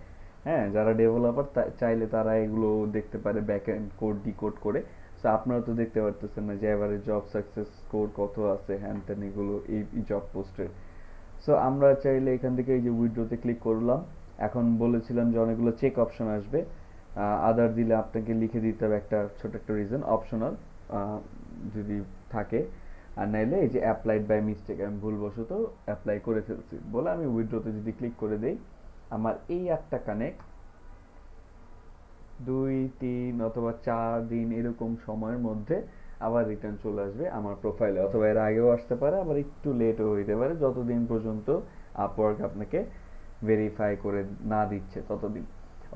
হ্যাঁ, যারা ডেভেলপার চাইলে তারা এগুলো দেখতে পারে ব্যাক এন্ড কোড ডিকোড করে। সো আপনারা তো দেখতে পারতেছেন না যে এবারে জব সাকসেস স্কোর কত আছে, হ্যান ত্যান এগুলো এই জব পোস্টের। সো আমরা চাইলে এখান থেকে এই যে উইথড্রোতে ক্লিক করলাম। এখন বলেছিলাম যে অনেকগুলো চেক অপশন আসবে, আদার দিলে আপনাকে লিখে দিতে হবে একটা ছোট একটা রিজন, অপশনাল যদি থাকে। আর নাইলে এই যে অ্যাপ্লাইড বাই মিস্টেক, আমি ভুলবশত অ্যাপ্লাই করে ফেলছি বলে আমি উইথড্রোতে যদি ক্লিক করে দেই, আমার এই 8টা কানেক্ট 2-3 অথবা 4 দিন এরকম সময়ের মধ্যে আবার রিটার্ন চলে আসবে আমার প্রোফাইলে, অথবা এর আগেও আসতে পারে, আবার একটু লেটও হইতে পারে, যতদিন পর্যন্ত আপওয়ার্ক আপনাকে ভেরিফাই করে না দিচ্ছে ততদিন।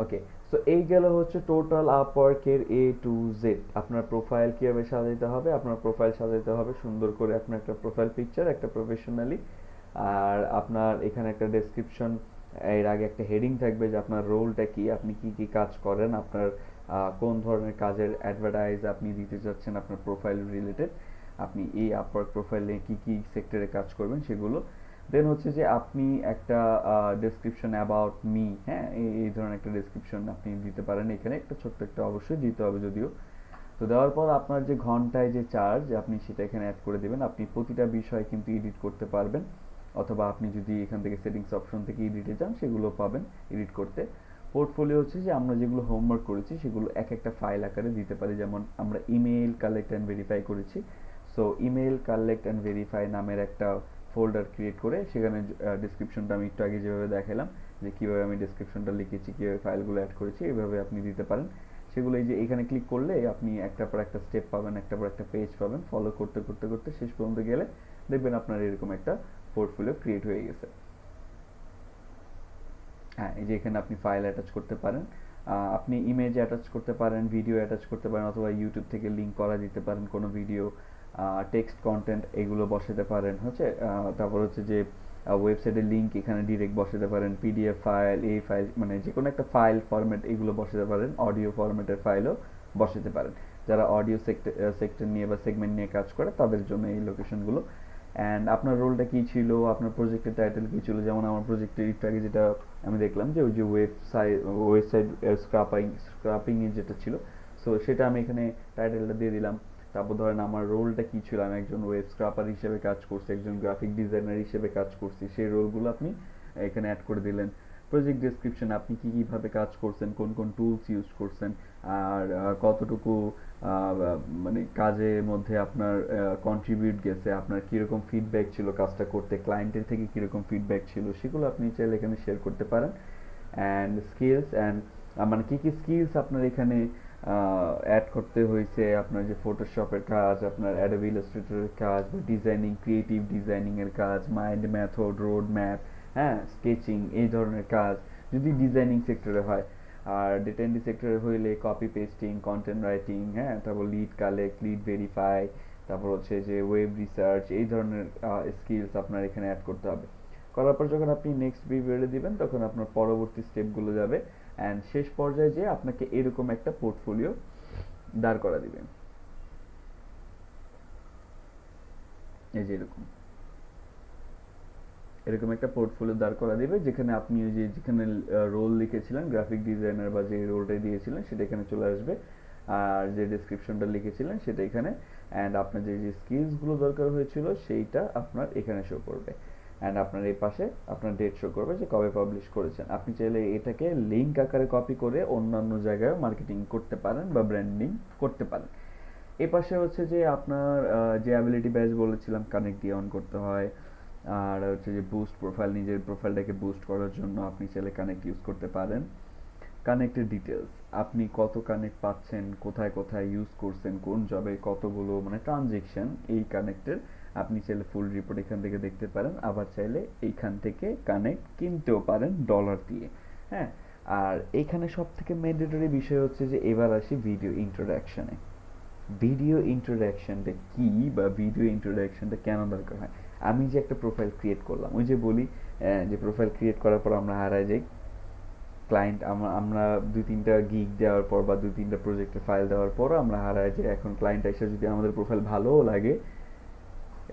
ওকে, সো এই গেল হচ্ছে টোটাল আপওয়ার্কের A to Z। আপনার প্রোফাইল কিভাবে সাজাইতে হবে, আপনার প্রোফাইল সাজাইতে হবে সুন্দর করে, আপনার একটা প্রোফাইল পিকচার একটা প্রফেশনালি, আর আপনার এখানে একটা ডেসক্রিপশন, এর আগে একটা হেডিং থাকবে যে আপনার রোলটা কি, আপনি কি কি কাজ করেন, আপনার কোন ধরনের কাজের অ্যাডভার্টাইজ আপনি দিতে চাচ্ছেন আপনার প্রোফাইল রিলেটেড, আপনি এই আপওয়ার্ক প্রোফাইলে কি কি সেক্টরে কাজ করবেন সেগুলো। দেন হচ্ছে যে আপনি একটা ডেসক্রিপশন অ্যাবাউট মি, হ্যাঁ এই ধরনের একটা ডেসক্রিপশন আপনি দিতে পারেন, এখানে একটা ছোট্ট একটা অবশ্যই দিতে হবে যদিও। তো দেওয়ার পর আপনার যে ঘন্টায় যে চার্জ আপনি সেটা এখানে অ্যাড করে দেবেন। আপনি প্রতিটা বিষয় কিন্তু এডিট করতে পারবেন। অথবা আপনি যদি এখান থেকে সেটিংস অপশন থেকে এডিটে যান সেগুলো পাবেন এডিট করতে। পোর্টফোলিও হচ্ছে যে আমরা যেগুলো হোমওয়ার্ক করেছি সেগুলো এক একটা ফাইল আকারে দিতে পারি, যেমন আমরা ইমেল কালেক্ট অ্যান্ড ভেরিফাই করেছি। So email collect and verify নামের একটা ফোল্ডার ক্রিয়েট করে সেখানে ডিসক্রিপশনটা আমি একটু আগে যেভাবে দেখালাম যে কীভাবে আমি ডিসক্রিপশনটা লিখেছি, কীভাবে ফাইলগুলো অ্যাড করেছি, এইভাবে আপনি দিতে পারেন। সেগুলো এই যে এখানে ক্লিক করলে আপনি একটার পর একটা স্টেপ পাবেন, একটার পর একটা পেজ পাবেন, ফলো করতে করতে করতে শেষ পর্যন্ত গেলে দেখবেন আপনার এরকম একটা পোর্টফোলিও ক্রিয়েট হয়ে গেছে। হ্যাঁ, এই যে এখানে আপনি ফাইল অ্যাটাচ করতে পারেন, আপনি ইমেজ অ্যাটাচ করতে পারেন, ভিডিও অ্যাটাচ করতে পারেন, অথবা ইউটিউব থেকে লিঙ্ক করা দিতে পারেন কোনো ভিডিও, টেক্সট কন্টেন্ট এগুলো বসাতে পারেন হচ্ছে। তারপর হচ্ছে যে ওয়েবসাইটের লিঙ্ক এখানে ডিরেক্ট বসাতে পারেন, পিডিএফ ফাইল, এই ফাইল মানে যে কোনো একটা ফাইল ফরম্যাট এগুলো বসাতে পারেন, অডিও ফরম্যাটের ফাইলও বসাতে পারেন। যারা অডিও সেক্টর নিয়ে বা সেগমেন্ট নিয়ে কাজ করে তাদের জন্য এই লোকেশনগুলো। অ্যান্ড আপনার রোলটা কী ছিল, আপনার প্রজেক্টের টাইটেল কী ছিল, যেমন আমার প্রজেক্টের একটু আগে যেটা আমি দেখলাম যে ওই যে ওয়েবসাইট স্ক্রাপিংয়ে যেটা ছিল, সো সেটা আমি এখানে টাইটেলটা দিয়ে দিলাম। তারপর ধরেন আমার রোলটা কী ছিল, আমি একজন ওয়েব স্ক্রাপার হিসেবে কাজ করছি, একজন গ্রাফিক ডিজাইনার হিসেবে কাজ করছি, সেই রোলগুলো আপনি এখানে অ্যাড করে দিলেন। প্রজেক্ট ডেসক্রিপশন আপনি কী কীভাবে কাজ করছেন, কোন কোন টুলস ইউজ করছেন, আর কতটুকু মানে কাজের মধ্যে আপনার কন্ট্রিবিউট গেছে, আপনার কীরকম ফিডব্যাক ছিল কাজটা করতে, ক্লায়েন্টের থেকে কীরকম ফিডব্যাক ছিল, সেগুলো আপনি চাইলে এখানে শেয়ার করতে পারেন। অ্যান্ড স্কিলস অ্যান্ড মানে কী কী স্কিলস আপনার এখানে অ্যাড করতে হয়েছে, আপনার যে ফটোশপের কাজ, আপনার অ্যাডোবি ইলাস্ট্রেটরের কাজ, বা ডিজাইনিং, ক্রিয়েটিভ ডিজাইনিংয়ের কাজ, মাইন্ড মেথড, রোড ম্যাপ, হ্যাঁ, স্কেচিং, এই ধরনের কাজ যদি ডিজাইনিং সেক্টরে হয়। আর ডেটা এন্ট্রি সেক্টরে হইলে কপি পেস্টিং, কন্টেন্ট রাইটিং, হ্যাঁ, তারপর লিড কালেক্ট, লিড ভেরিফাই, তারপর হচ্ছে যে ওয়েব রিসার্চ, এই ধরনের স্কিলস আপনার এখানে অ্যাড করতে হবে। করার পর যখন আপনি নেক্সট প্রিভিউতে দিবেন তখন আপনার পরবর্তী স্টেপগুলো যাবে, অ্যান্ড শেষ পর্যায়ে যে আপনাকে এরকম একটা পোর্টফোলিও দাঁড় করা দিবেন, এই যে এরকম এরকম একটা পোর্টফোলিও দাঁড় করা দিবে, যেখানে আপনি ওই যে যেখানে রোল লিখেছিলেন গ্রাফিক ডিজাইনার বা যে রোলটা দিয়েছিলেন সেটা এখানে চলে আসবে, আর যে ডেসক্রিপশনটা লিখেছিলেন সেটা এখানে, অ্যান্ড আপনার যে যে স্কিলসগুলো দরকার হয়েছিল সেইটা আপনার এখানে শো করবে, অ্যান্ড আপনার এই পাশে আপনার ডেট শো করবে যে কবে পাবলিশ করেছেন। আপনি চাইলে এটাকে লিঙ্ক আকারে কপি করে অন্যান্য জায়গায় মার্কেটিং করতে পারেন বা ব্র্যান্ডিং করতে পারেন। এ পাশে হচ্ছে যে আপনার যে অ্যাবিলিটি ব্যাচ বলেছিলাম কানেক্ট দিয়ে অন করতে হয়, আর হচ্ছে যে বুস্ট প্রোফাইল, নিজের প্রোফাইলটাকে বুস্ট করার জন্য আপনি চাইলে কানেক্ট ইউজ করতে পারেন। কানেক্টের ডিটেলস, আপনি কত কানেক্ট পাচ্ছেন, কোথায় কোথায় ইউজ করছেন, কোন জবে কতগুলো মানে ট্রানজেকশন, এই কানেক্টের আপনি চাইলে ফুল রিপোর্ট এখান থেকে দেখতে পারেন। আবার চাইলে এইখান থেকে কানেক্ট কিনতেও পারেন ডলার দিয়ে, হ্যাঁ। আর এইখানে সব থেকে ম্যান্ডেটরি বিষয় হচ্ছে যে এবার আসি ভিডিও ইন্ট্রোডাকশনে। ভিডিও ইন্ট্রোডাকশনটা কি বা ভিডিও ইন্ট্রোডাকশনটা কেন দরকার হয়? আমি যে একটা প্রোফাইল ক্রিয়েট করলাম, ওই যে বলি যে প্রোফাইল ক্রিয়েট করার পর আমরা হারায় যাই, ক্লায়েন্ট আমরা 2-3টা গিগ দেওয়ার পর বা 2-3টা প্রজেক্টের ফাইল দেওয়ার পর আমরা হারায় যাই। এখন ক্লায়েন্ট এসে যদি আমাদের প্রোফাইল ভালোও লাগে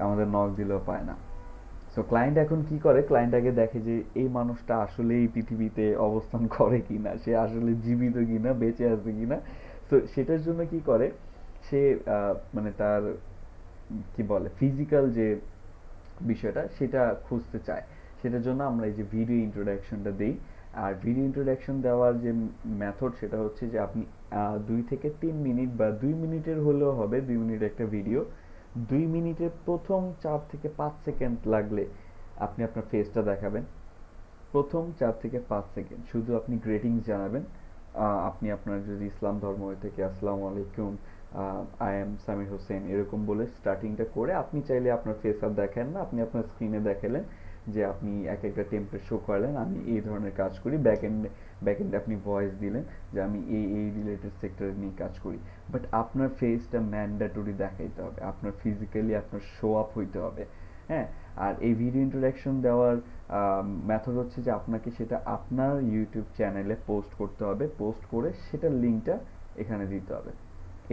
আমাদের নক দিলেও পায় না। সো ক্লায়েন্ট এখন কি করে, ক্লায়েন্ট আগে দেখে যে এই মানুষটা আসলে এই পৃথিবীতে অবস্থান করে কিনা, সে আসলে জীবিত কিনা, বেঁচে আছে কিনা। তো সেটার জন্য কি করে, সে মানে তার কি বলে ফিজিক্যাল যে বিষয়টা সেটা খুঁজতে চায়। সেটার জন্য আমরা এই যে ভিডিও ইন্ট্রোডাকশনটা দিই। আর ভিডিও ইন্ট্রোডাকশন দেওয়ার যে মেথড সেটা হচ্ছে যে আপনি 2 থেকে 3 মিনিট বা 2 মিনিটের হলেও হবে, 2 মিনিট একটা ভিডিও, 2 মিনিটের প্রথম 4 থেকে 5 সেকেন্ড লাগলে আপনি আপনার ফেসটা দেখাবেন। প্রথম 4 থেকে 5 সেকেন্ড শুধু আপনি গ্রেটিংস জানাবেন। আপনি আপনার যদি ইসলাম ধর্ম হয়ে থেকে আসসালামু আলাইকুম, আই এম সামির হোসেন, এরকম বলে স্টার্টিংটা করে আপনি চাইলে আপনার ফেস আর দেখেন না, আপনি আপনার স্ক্রিনে দেখালেন যে আপনি এক একটা টেমপ্লেট শো করলেন, আমি এই ধরনের কাজ করি, ব্যাকএন্ডে আপনি ভয়েস দিলেন যে আমি এই রিলেটেড সেক্টরে নিয়ে কাজ করি। বাট আপনার ফেসটা ম্যান্ডেটরি দেখাইতে হবে, আপনার ফিজিক্যালি আপনার শো আপ হইতে হবে, হ্যাঁ। আর এই ভিডিও ইন্ট্রোডাকশন দেওয়ার মেথড হচ্ছে যে আপনাকে সেটা আপনার ইউটিউব চ্যানেলে পোস্ট করতে হবে, পোস্ট করে সেটার লিঙ্কটা এখানে দিতে হবে,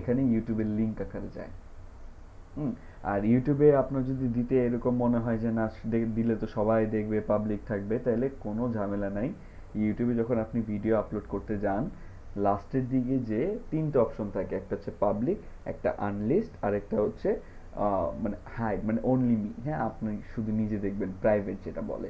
এখানে ইউটিউবের লিঙ্ক আকারে যায়। আর ইউটিউবে আপনার যদি দিতে এরকম মনে হয় যে না দিলে তো সবাই দেখবে, পাবলিক থাকবে, তাহলে কোনো ঝামেলা নাই। ইউটিউবে যখন আপনি ভিডিও আপলোড করতে যান লাস্টের দিকে যে 3টে অপশন থাকে, একটা হচ্ছে পাবলিক, একটা আনলিস্ট, আর একটা হচ্ছে মানে হাইড মানে অনলি মি, হ্যাঁ আপনি শুধু নিজে দেখবেন, প্রাইভেট যেটা বলে।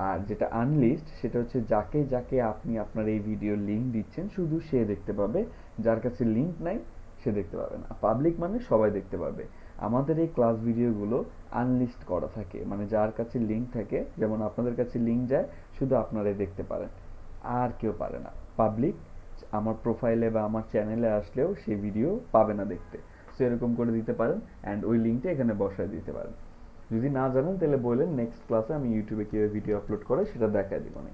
আর যেটা আনলিস্ট সেটা হচ্ছে যাকে যাকে আপনি আপনার এই ভিডিও লিঙ্ক দিচ্ছেন শুধু সে দেখতে পাবে, যার কাছে লিঙ্ক নাই সে দেখতে পাবে না। পাবলিক মানে সবাই দেখতে পারবে। আমাদের এই ক্লাস ভিডিওগুলো আনলিস্ট করা থাকে, মানে যার কাছে লিঙ্ক থাকে, যেমন আপনাদের কাছে লিঙ্ক যায় শুধু আপনারাই দেখতে পারেন, আর কেউ পারে না। পাবলিক আমার প্রোফাইলে বা আমার চ্যানেলে আসলেও সেই ভিডিও পাবে না দেখতে। সো এরকম করে দিতে পারেন, অ্যান্ড ওই লিঙ্কটা এখানে বসায় দিতে পারেন। যদি না জানেন তাহলে বললেন, নেক্সট ক্লাসে আমি ইউটিউবে কীভাবে ভিডিও আপলোড করে সেটা দেখায় দিব না।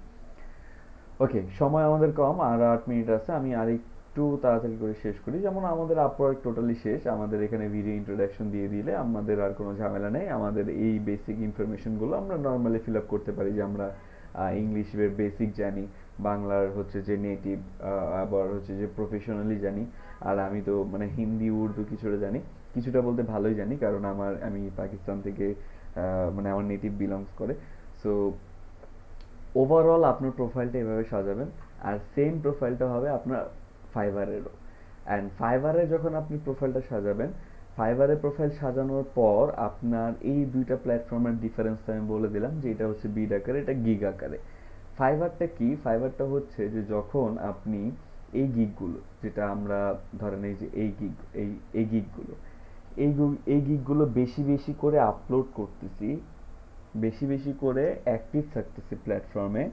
ওকে, সময় আমাদের কম, আর 8 মিনিট আছে, আমি আর একটু তাড়াতাড়ি করে শেষ করি। যেমন আমাদের আপওয়ার্ক টোটালি শেষ, আমাদের এখানে ভিডিও ইন্ট্রোডাকশন দিয়ে দিলে আমাদের আর কোনো ঝামেলা নেই। আমাদের এই বেসিক ইনফরমেশনগুলো আমরা নর্মালি ফিল আপ করতে পারি, যে আমরা ইংলিশের বেসিক জানি, বাংলার হচ্ছে যে নেটিভ, আবার হচ্ছে যে প্রফেশনালি জানি। আর আমি তো মানে হিন্দি উর্দু কিছুটা জানি, কিছুটা বলতে ভালোই জানি, কারণ আমি পাকিস্তান থেকে মানে আমার নেটিভ বিলংস করে। সো ওভারঅল আপনার প্রোফাইলটা এভাবে সাজাবেন। আর সেম প্রোফাইলটা হবে আপনার ফাইবারেরও। অ্যান্ড ফাইবারে যখন আপনি প্রোফাইলটা সাজাবেন, ফাইবারে প্রোফাইল সাজানোর পর আপনার এই দুইটা প্ল্যাটফর্মের ডিফারেন্স আমি বলে দিলাম, যে এটা হচ্ছে বিড আকারে, এটা গিগ আকারে। ফাইবারটা কি? ফাইবারটা হচ্ছে যে যখন আপনি এই গিগগুলো, যেটা আমরা ধরেন এই যে এই গিগ, এই গিগগুলো, এই গিগগুলো বেশি বেশি করে আপলোড করতেছি, বেশি বেশি করে অ্যাক্টিভ থাকতেছি প্ল্যাটফর্মে,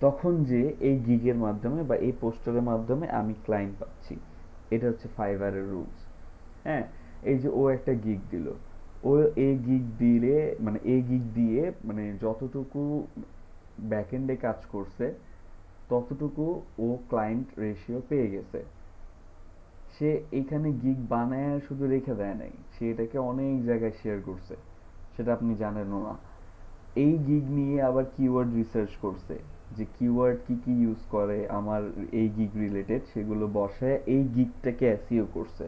তখন যে এই গিগের মাধ্যমে বা এই পোস্টারের মাধ্যমে আমি ক্লায়েন্ট পাচ্ছি। এটা হচ্ছে ফাইবারের রুলস। হ্যাঁ, এই যে ও একটা গিগ দিল, ও এই গিগ দিলে মানে এই গিগ দিয়ে মানে যতটুকু ব্যাকএন্ডে কাজ করছে ততটুকু ও ক্লায়েন্ট রেশিও পেয়ে গেছে। সে এইখানে গিগ বানায় শুধু রেখে দেয় নাই, সে এটাকে অনেক জায়গায় শেয়ার করছে, সেটা আপনি জানেনও না। এই গিগ নিয়ে আবার কিওয়ার্ড রিসার্চ করছে, যে কিওয়ার্ড কি কি ইউজ করে আমার এই গিগ রিলেটেড, সেগুলো বসায় এই গিগটাকে এসইও করছে,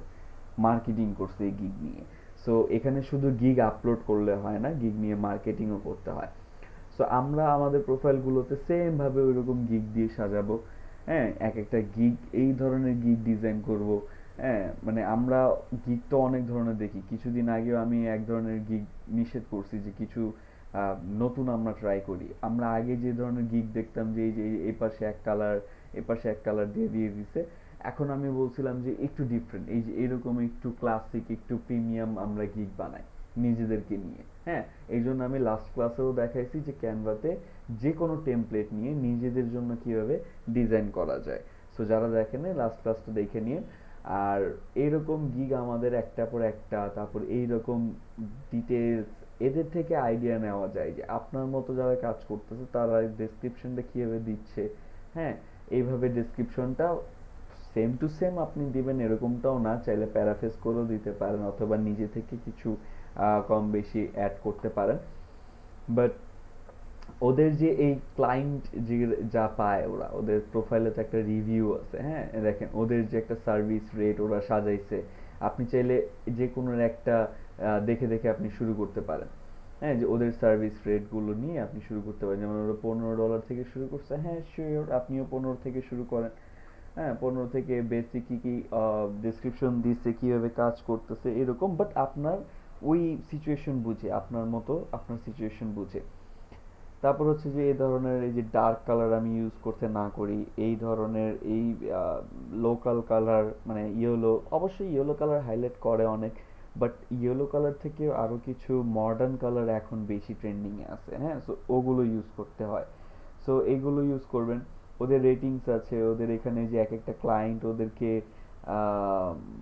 মার্কেটিং করছে এই গিগ নিয়ে। সো এখানে শুধু গিগ আপলোড করলে হয় না, গিগ নিয়ে মার্কেটিংও করতে হয়। সো আমরা আমাদের প্রোফাইলগুলোতে সেম ভাবে ওইরকম গিগ দিয়ে সাজাবো। হ্যাঁ, এক একটা গিগ এই ধরনের গিগ ডিজাইন করব। হ্যাঁ, মানে আমরা গিগ তো অনেক ধরনের দেখি, কিছুদিন আগেও আমি এক ধরনের গিগ নিষেধ করছি, যে কিছু নতুন আমরা ট্রাই করি। আমরা আগে যে ধরনের গিগ দেখতাম, যে এই যে এই পাশে এক কালার, এ পাশে এক কালার দিয়ে দিয়ে দিছে, এখন আমি বলছিলাম যে একটু ডিফারেন্ট, এই যে এরকম একটু ক্লাসিক, একটু প্রিমিয়াম আমরা গিগ বানাই নিজেদেরকে নিয়ে। হ্যাঁ, এই জন্য আমি লাস্ট ক্লাসেও দেখাইছি যে ক্যানভাতে যে কোনো টেমপ্লেট নিয়ে নিজেদের জন্য কিভাবে ডিজাইন করা যায়। সো যারা দেখেন লাস্ট ক্লাসটা দেখে নিয়ে। আর এইরকম গিগ আমাদের একটা পর একটা, তারপর এইরকম ডিটেলস, এদের থেকে আইডিয়া নেওয়া যায় যে আপনার মতো যারা কাজ করতেছে তারা ডেসক্রিপশনটা কিভাবে দিচ্ছে। হ্যাঁ, এইভাবে ডেসক্রিপশনটা সেম টু সেম আপনি দিবেন এরকমটাও না, চাইলে প্যারাফ্রেজ করেও দিতে পারেন, অথবা নিজে থেকে কিছু কম বেশি অ্যাড করতে পারেন। বাট ওদের যে এই ক্লায়েন্ট যে যা পায়, ওরা ওদের প্রোফাইলে তো একটা রিভিউ আছে। হ্যাঁ, দেখেন ওদের যে একটা সার্ভিস রেট ওরা সাজাইছে, আপনি চাইলে যে কোনো একটা দেখে দেখে আপনি শুরু করতে পারেন। হ্যাঁ, যে ওদের সার্ভিস রেটগুলো নিয়ে আপনি শুরু করতে পারেন, যেমন ওরা $15 থেকে শুরু করছে, হ্যাঁ শিওর আপনিও 15 থেকে শুরু করেন। হ্যাঁ, 15 থেকে বেসিক কি কি ডেসক্রিপশন দিচ্ছে, কিভাবে কাজ করতেছে এরকম, বাট আপনার ওই সিচুয়েশন বুঝে, আপনার মতো আপনার সিচুয়েশন বুঝে। তারপর হচ্ছে যে এই ধরনের এই যে ডার্ক কালার আমি ইউজ করতে না করি, এই ধরনের এই লোকাল কালার মানে ইয়েলো, অবশ্যই ইয়েলো কালার হাইলাইট করে অনেক, বাট ইয়েলো কালার থেকে আরো কিছু মডার্ন কালার এখন বেশি ট্রেন্ডিং এ আছে। হ্যাঁ, সো ওগুলো ইউজ করতে হয়। সো এইগুলো ইউজ করবেন। ওদের রেটিংস আছে, ওদের এখানে যে এক একটা ক্লায়েন্ট ওদেরকে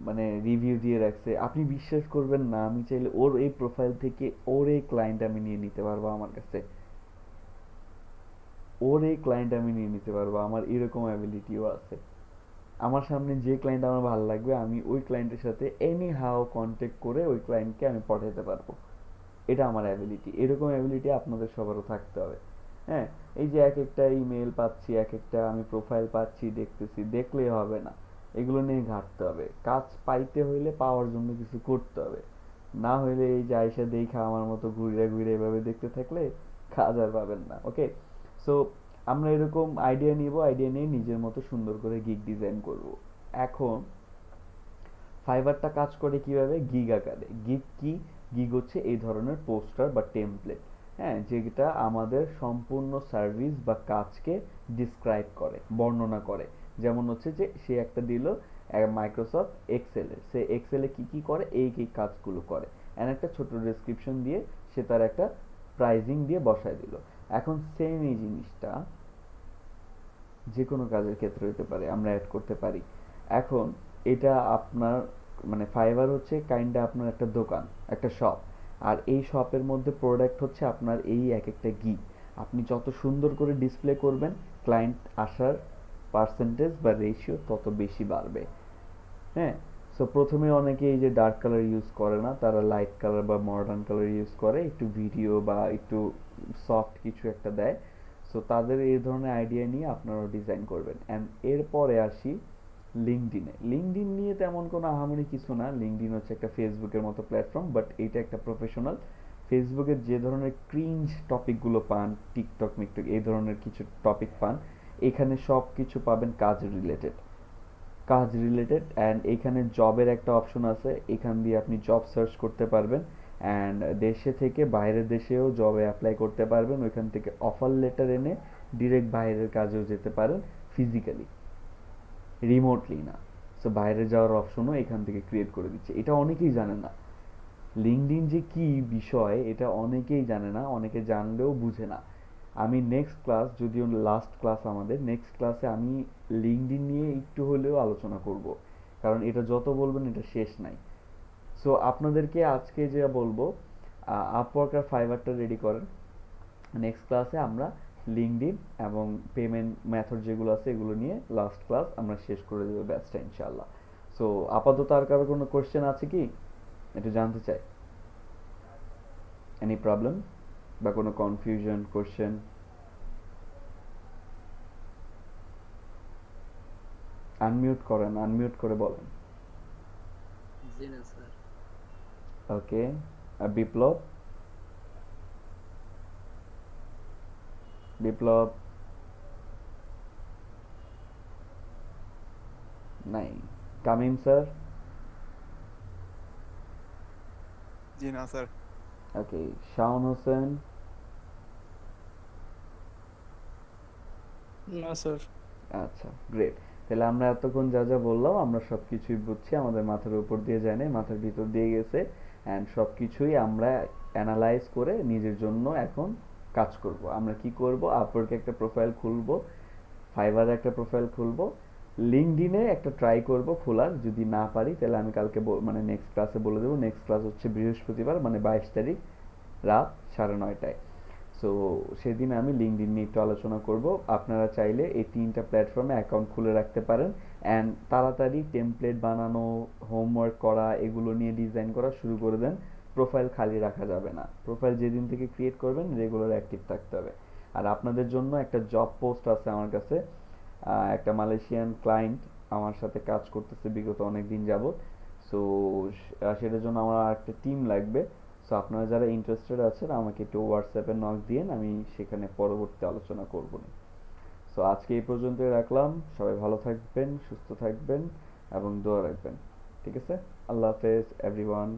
মানে রিভিউ দিয়ে রাখছে, আপনি বিশ্বাস করবেন না, আমি চাইলে ওর এই প্রোফাইল থেকে ওর এই ক্লায়েন্ট আমি নিয়ে নিতে পারবো আমার কাছে, ওর এই ক্লায়েন্ট আমি নিয়ে নিতে পারবো, আমার এরকম অ্যাবিলিটিও আছে। আমার সামনে যে ক্লায়েন্ট আমার ভালো লাগবে, আমি ওই ক্লায়েন্টের সাথে এনি হাউ কন্ট্যাক্ট করে ওই ক্লায়েন্টকে আমি পাঠাতে পারবো। এটা আমার অ্যাবিলিটি, এরকম অ্যাবিলিটি আপনাদের সবারও থাকতে হবে। হ্যাঁ, এই যে এক একটা ইমেল পাচ্ছি, এক একটা আমি প্রোফাইল পাচ্ছি, দেখতেছি, দেখলেই হবে না, এগুলো নিয়ে ঘাটতে হবে। কাজ পাইতে হইলে পাওয়ার জন্য কিছু করতে হবে, না হইলে এই যে আয়সা দেখা আমার মতো ঘুরে ঘুরে এভাবে দেখতে থাকলে কাজ আর পাবেন না। ওকে, সো আমরা এরকম আইডিয়া নিব, আইডিয়া নিয়ে নিজের মতো সুন্দর করে গিগ ডিজাইন করব। এখন ফাইবারটা কাজ করে কিভাবে? গিগ আকারে। গিগ কি? গিগ হচ্ছে এই ধরনের পোস্টার বা টেমপ্লেট, হ্যাঁ, যেটা আমাদের সম্পূর্ণ সার্ভিস বা কাজকে ডিসক্রাইব করে, বর্ণনা করে। যেমন হচ্ছে যে সে একটা দিল মাইক্রোসফট এক্সেলের, সে এক্সেলে কি কি করে, এই এই কাজগুলো করে, এন্ড একটা ছোট ডেসক্রিপশন দিয়ে সে তার একটা প্রাইজিং দিয়ে বসায় দিল। এখন সেম এই জিনিসটা যে কোনো কাজের ক্ষেত্রে হতে পারে, আমরা অ্যাড করতে পারি। এখন এটা আপনার মানে ফাইবার হচ্ছে কাইন্ডা আপনার একটা দোকান, একটা শপ, আর এই শপের মধ্যে প্রোডাক্ট হচ্ছে আপনার এই এক একটা গিগ। আপনি যত সুন্দর করে ডিসপ্লে করবেন, ক্লায়েন্ট আসার পার্সেন্টেজ বা রেশিও তত বেশি বাড়বে। হ্যাঁ, সো প্রথমে অনেকে এই যে ডার্ক কালার ইউজ করে না, তারা লাইট কালার বা মডার্ন কালার ইউজ করে, একটু ভিডিও বা একটু সফট কিছু একটা দেয়। সো তাদের এই ধরনের আইডিয়া নিয়ে আপনারাও ডিজাইন করবেন। অ্যান্ড এরপরে আসি লিঙ্কডিনে। লিঙ্কডিন নিয়ে তেমন কোনো আহামরি কিছু না, লিঙ্কডিন হচ্ছে একটা ফেসবুকের মতো প্ল্যাটফর্ম, বাট এটা একটা প্রফেশনাল। ফেসবুকের যে ধরনের ক্রিঞ্জ টপিকগুলো পান, টিকটক মিকটক এই ধরনের কিছু টপিক পান, এখানে সব কিছু পাবেন কাজ রিলেটেড, কাজ রিলেটেড। অ্যান্ড এখানে জবের একটা অপশন আছে, এখান দিয়ে আপনি জব সার্চ করতে পারবেন। অ্যান্ড দেশে থেকে বাইরের দেশেও জবে অ্যাপ্লাই করতে পারবেন, ওইখান থেকে অফার লেটার এনে ডিরেক্ট বাইরের কাজেও যেতে পারেন, ফিজিক্যালি, রিমোটলি না। সো বাইরে যাওয়ার অপশনও এখান থেকে ক্রিয়েট করে দিচ্ছে, এটা অনেকেই জানে না। লিঙ্কডইন যে কি বিষয় এটা অনেকেই জানে না, অনেকে জানলেও বুঝে না। আমি নেক্সট ক্লাস, যদিও লাস্ট ক্লাস আমাদের, নেক্সট ক্লাসে আমি লিঙ্কডইন নিয়ে একটু হলেও আলোচনা করব, কারণ এটা যত বলবেন এটা শেষ নাই। সো আপনাদেরকে আজকে যে বলবো, আপওয়ার্ক আর ফাইবারটা রেডি করেন। নেক্সট ক্লাসে আমরা লিঙ্কডইন এবং পেমেন্ট মেথড যেগুলো আছে এগুলো নিয়ে লাস্ট ক্লাস আমরা শেষ করে দেবো ব্যাচটা ইনশাল্লাহ। সো আপাতত আর কারো কোনো কোয়েশ্চেন আছে কি, একটু জানতে চাই? এনি প্রবলেম বা কোনো কনফিউশন, কোয়েশ্চেন? আনমিউট করেন, আনমিউট করে বলেন। জি না স্যার। ওকে, বিপ্লব, বিপ্লব নাই। কামিম স্যার? জি না স্যার। ওকে, শাওন হোসেন? না স্যার। আচ্ছা, গ্রেট। তাহলে আমরা এতক্ষণ যা যা বললাম আমরা সব কিছুই বুঝছি, আমাদের মাথার উপর দিয়ে যায় না, মাথার ভিতর দিয়ে গেছে। অ্যান্ড সব কিছুই আমরা অ্যানালাইজ করে নিজের জন্য এখন কাজ করব। আমরা কি করব, আপওয়ার্কে একটা প্রোফাইল খুলবো, ফাইবারে একটা প্রোফাইল খুলবো, লিঙ্কডইনে একটা ট্রাই করব খোলার। যদি না পারি তাহলে আমি কালকে মানে নেক্সট ক্লাসে বলে দেবো। নেক্সট ক্লাস হচ্ছে বৃহস্পতিবার, মানে 22 তারিখ রাত 9:30টায়। সো সেদিন আমি লিঙ্কডইন নিয়ে একটু আলোচনা করব। আপনারা চাইলে এই 3টা প্ল্যাটফর্মে অ্যাকাউন্ট খুলে রাখতে পারেন, অ্যান্ড তাড়াতাড়ি টেমপ্লেট বানানো, হোমওয়ার্ক করা, এগুলো নিয়ে ডিজাইন করা শুরু করে দেন। প্রোফাইল খালি রাখা যাবে না, প্রোফাইল যেদিন থেকে ক্রিয়েট করবেন রেগুলার অ্যাক্টিভ থাকতে হবে। আর আপনাদের জন্য একটা জব পোস্ট আছে আমার কাছে, একটা মালয়েশিয়ান ক্লায়েন্ট আমার সাথে কাজ করতেছে বিগত অনেক দিন যাবত। সো সেটার জন্য আমার একটা টিম লাগবে। সো আপনারা যারা ইন্টারেস্টেড আছেন আমাকে একটু হোয়াটসঅ্যাপে নক দিয়েন, আমি সেখানে পরবর্তী আলোচনা করব। সো আজকে এই পর্যন্তই রাখলাম। সবাই ভালো থাকবেন, সুস্থ থাকবেন এবং দোয়া রাখবেন। ঠিক আছে, আল্লাহ হাফেজ এভরিওয়ান।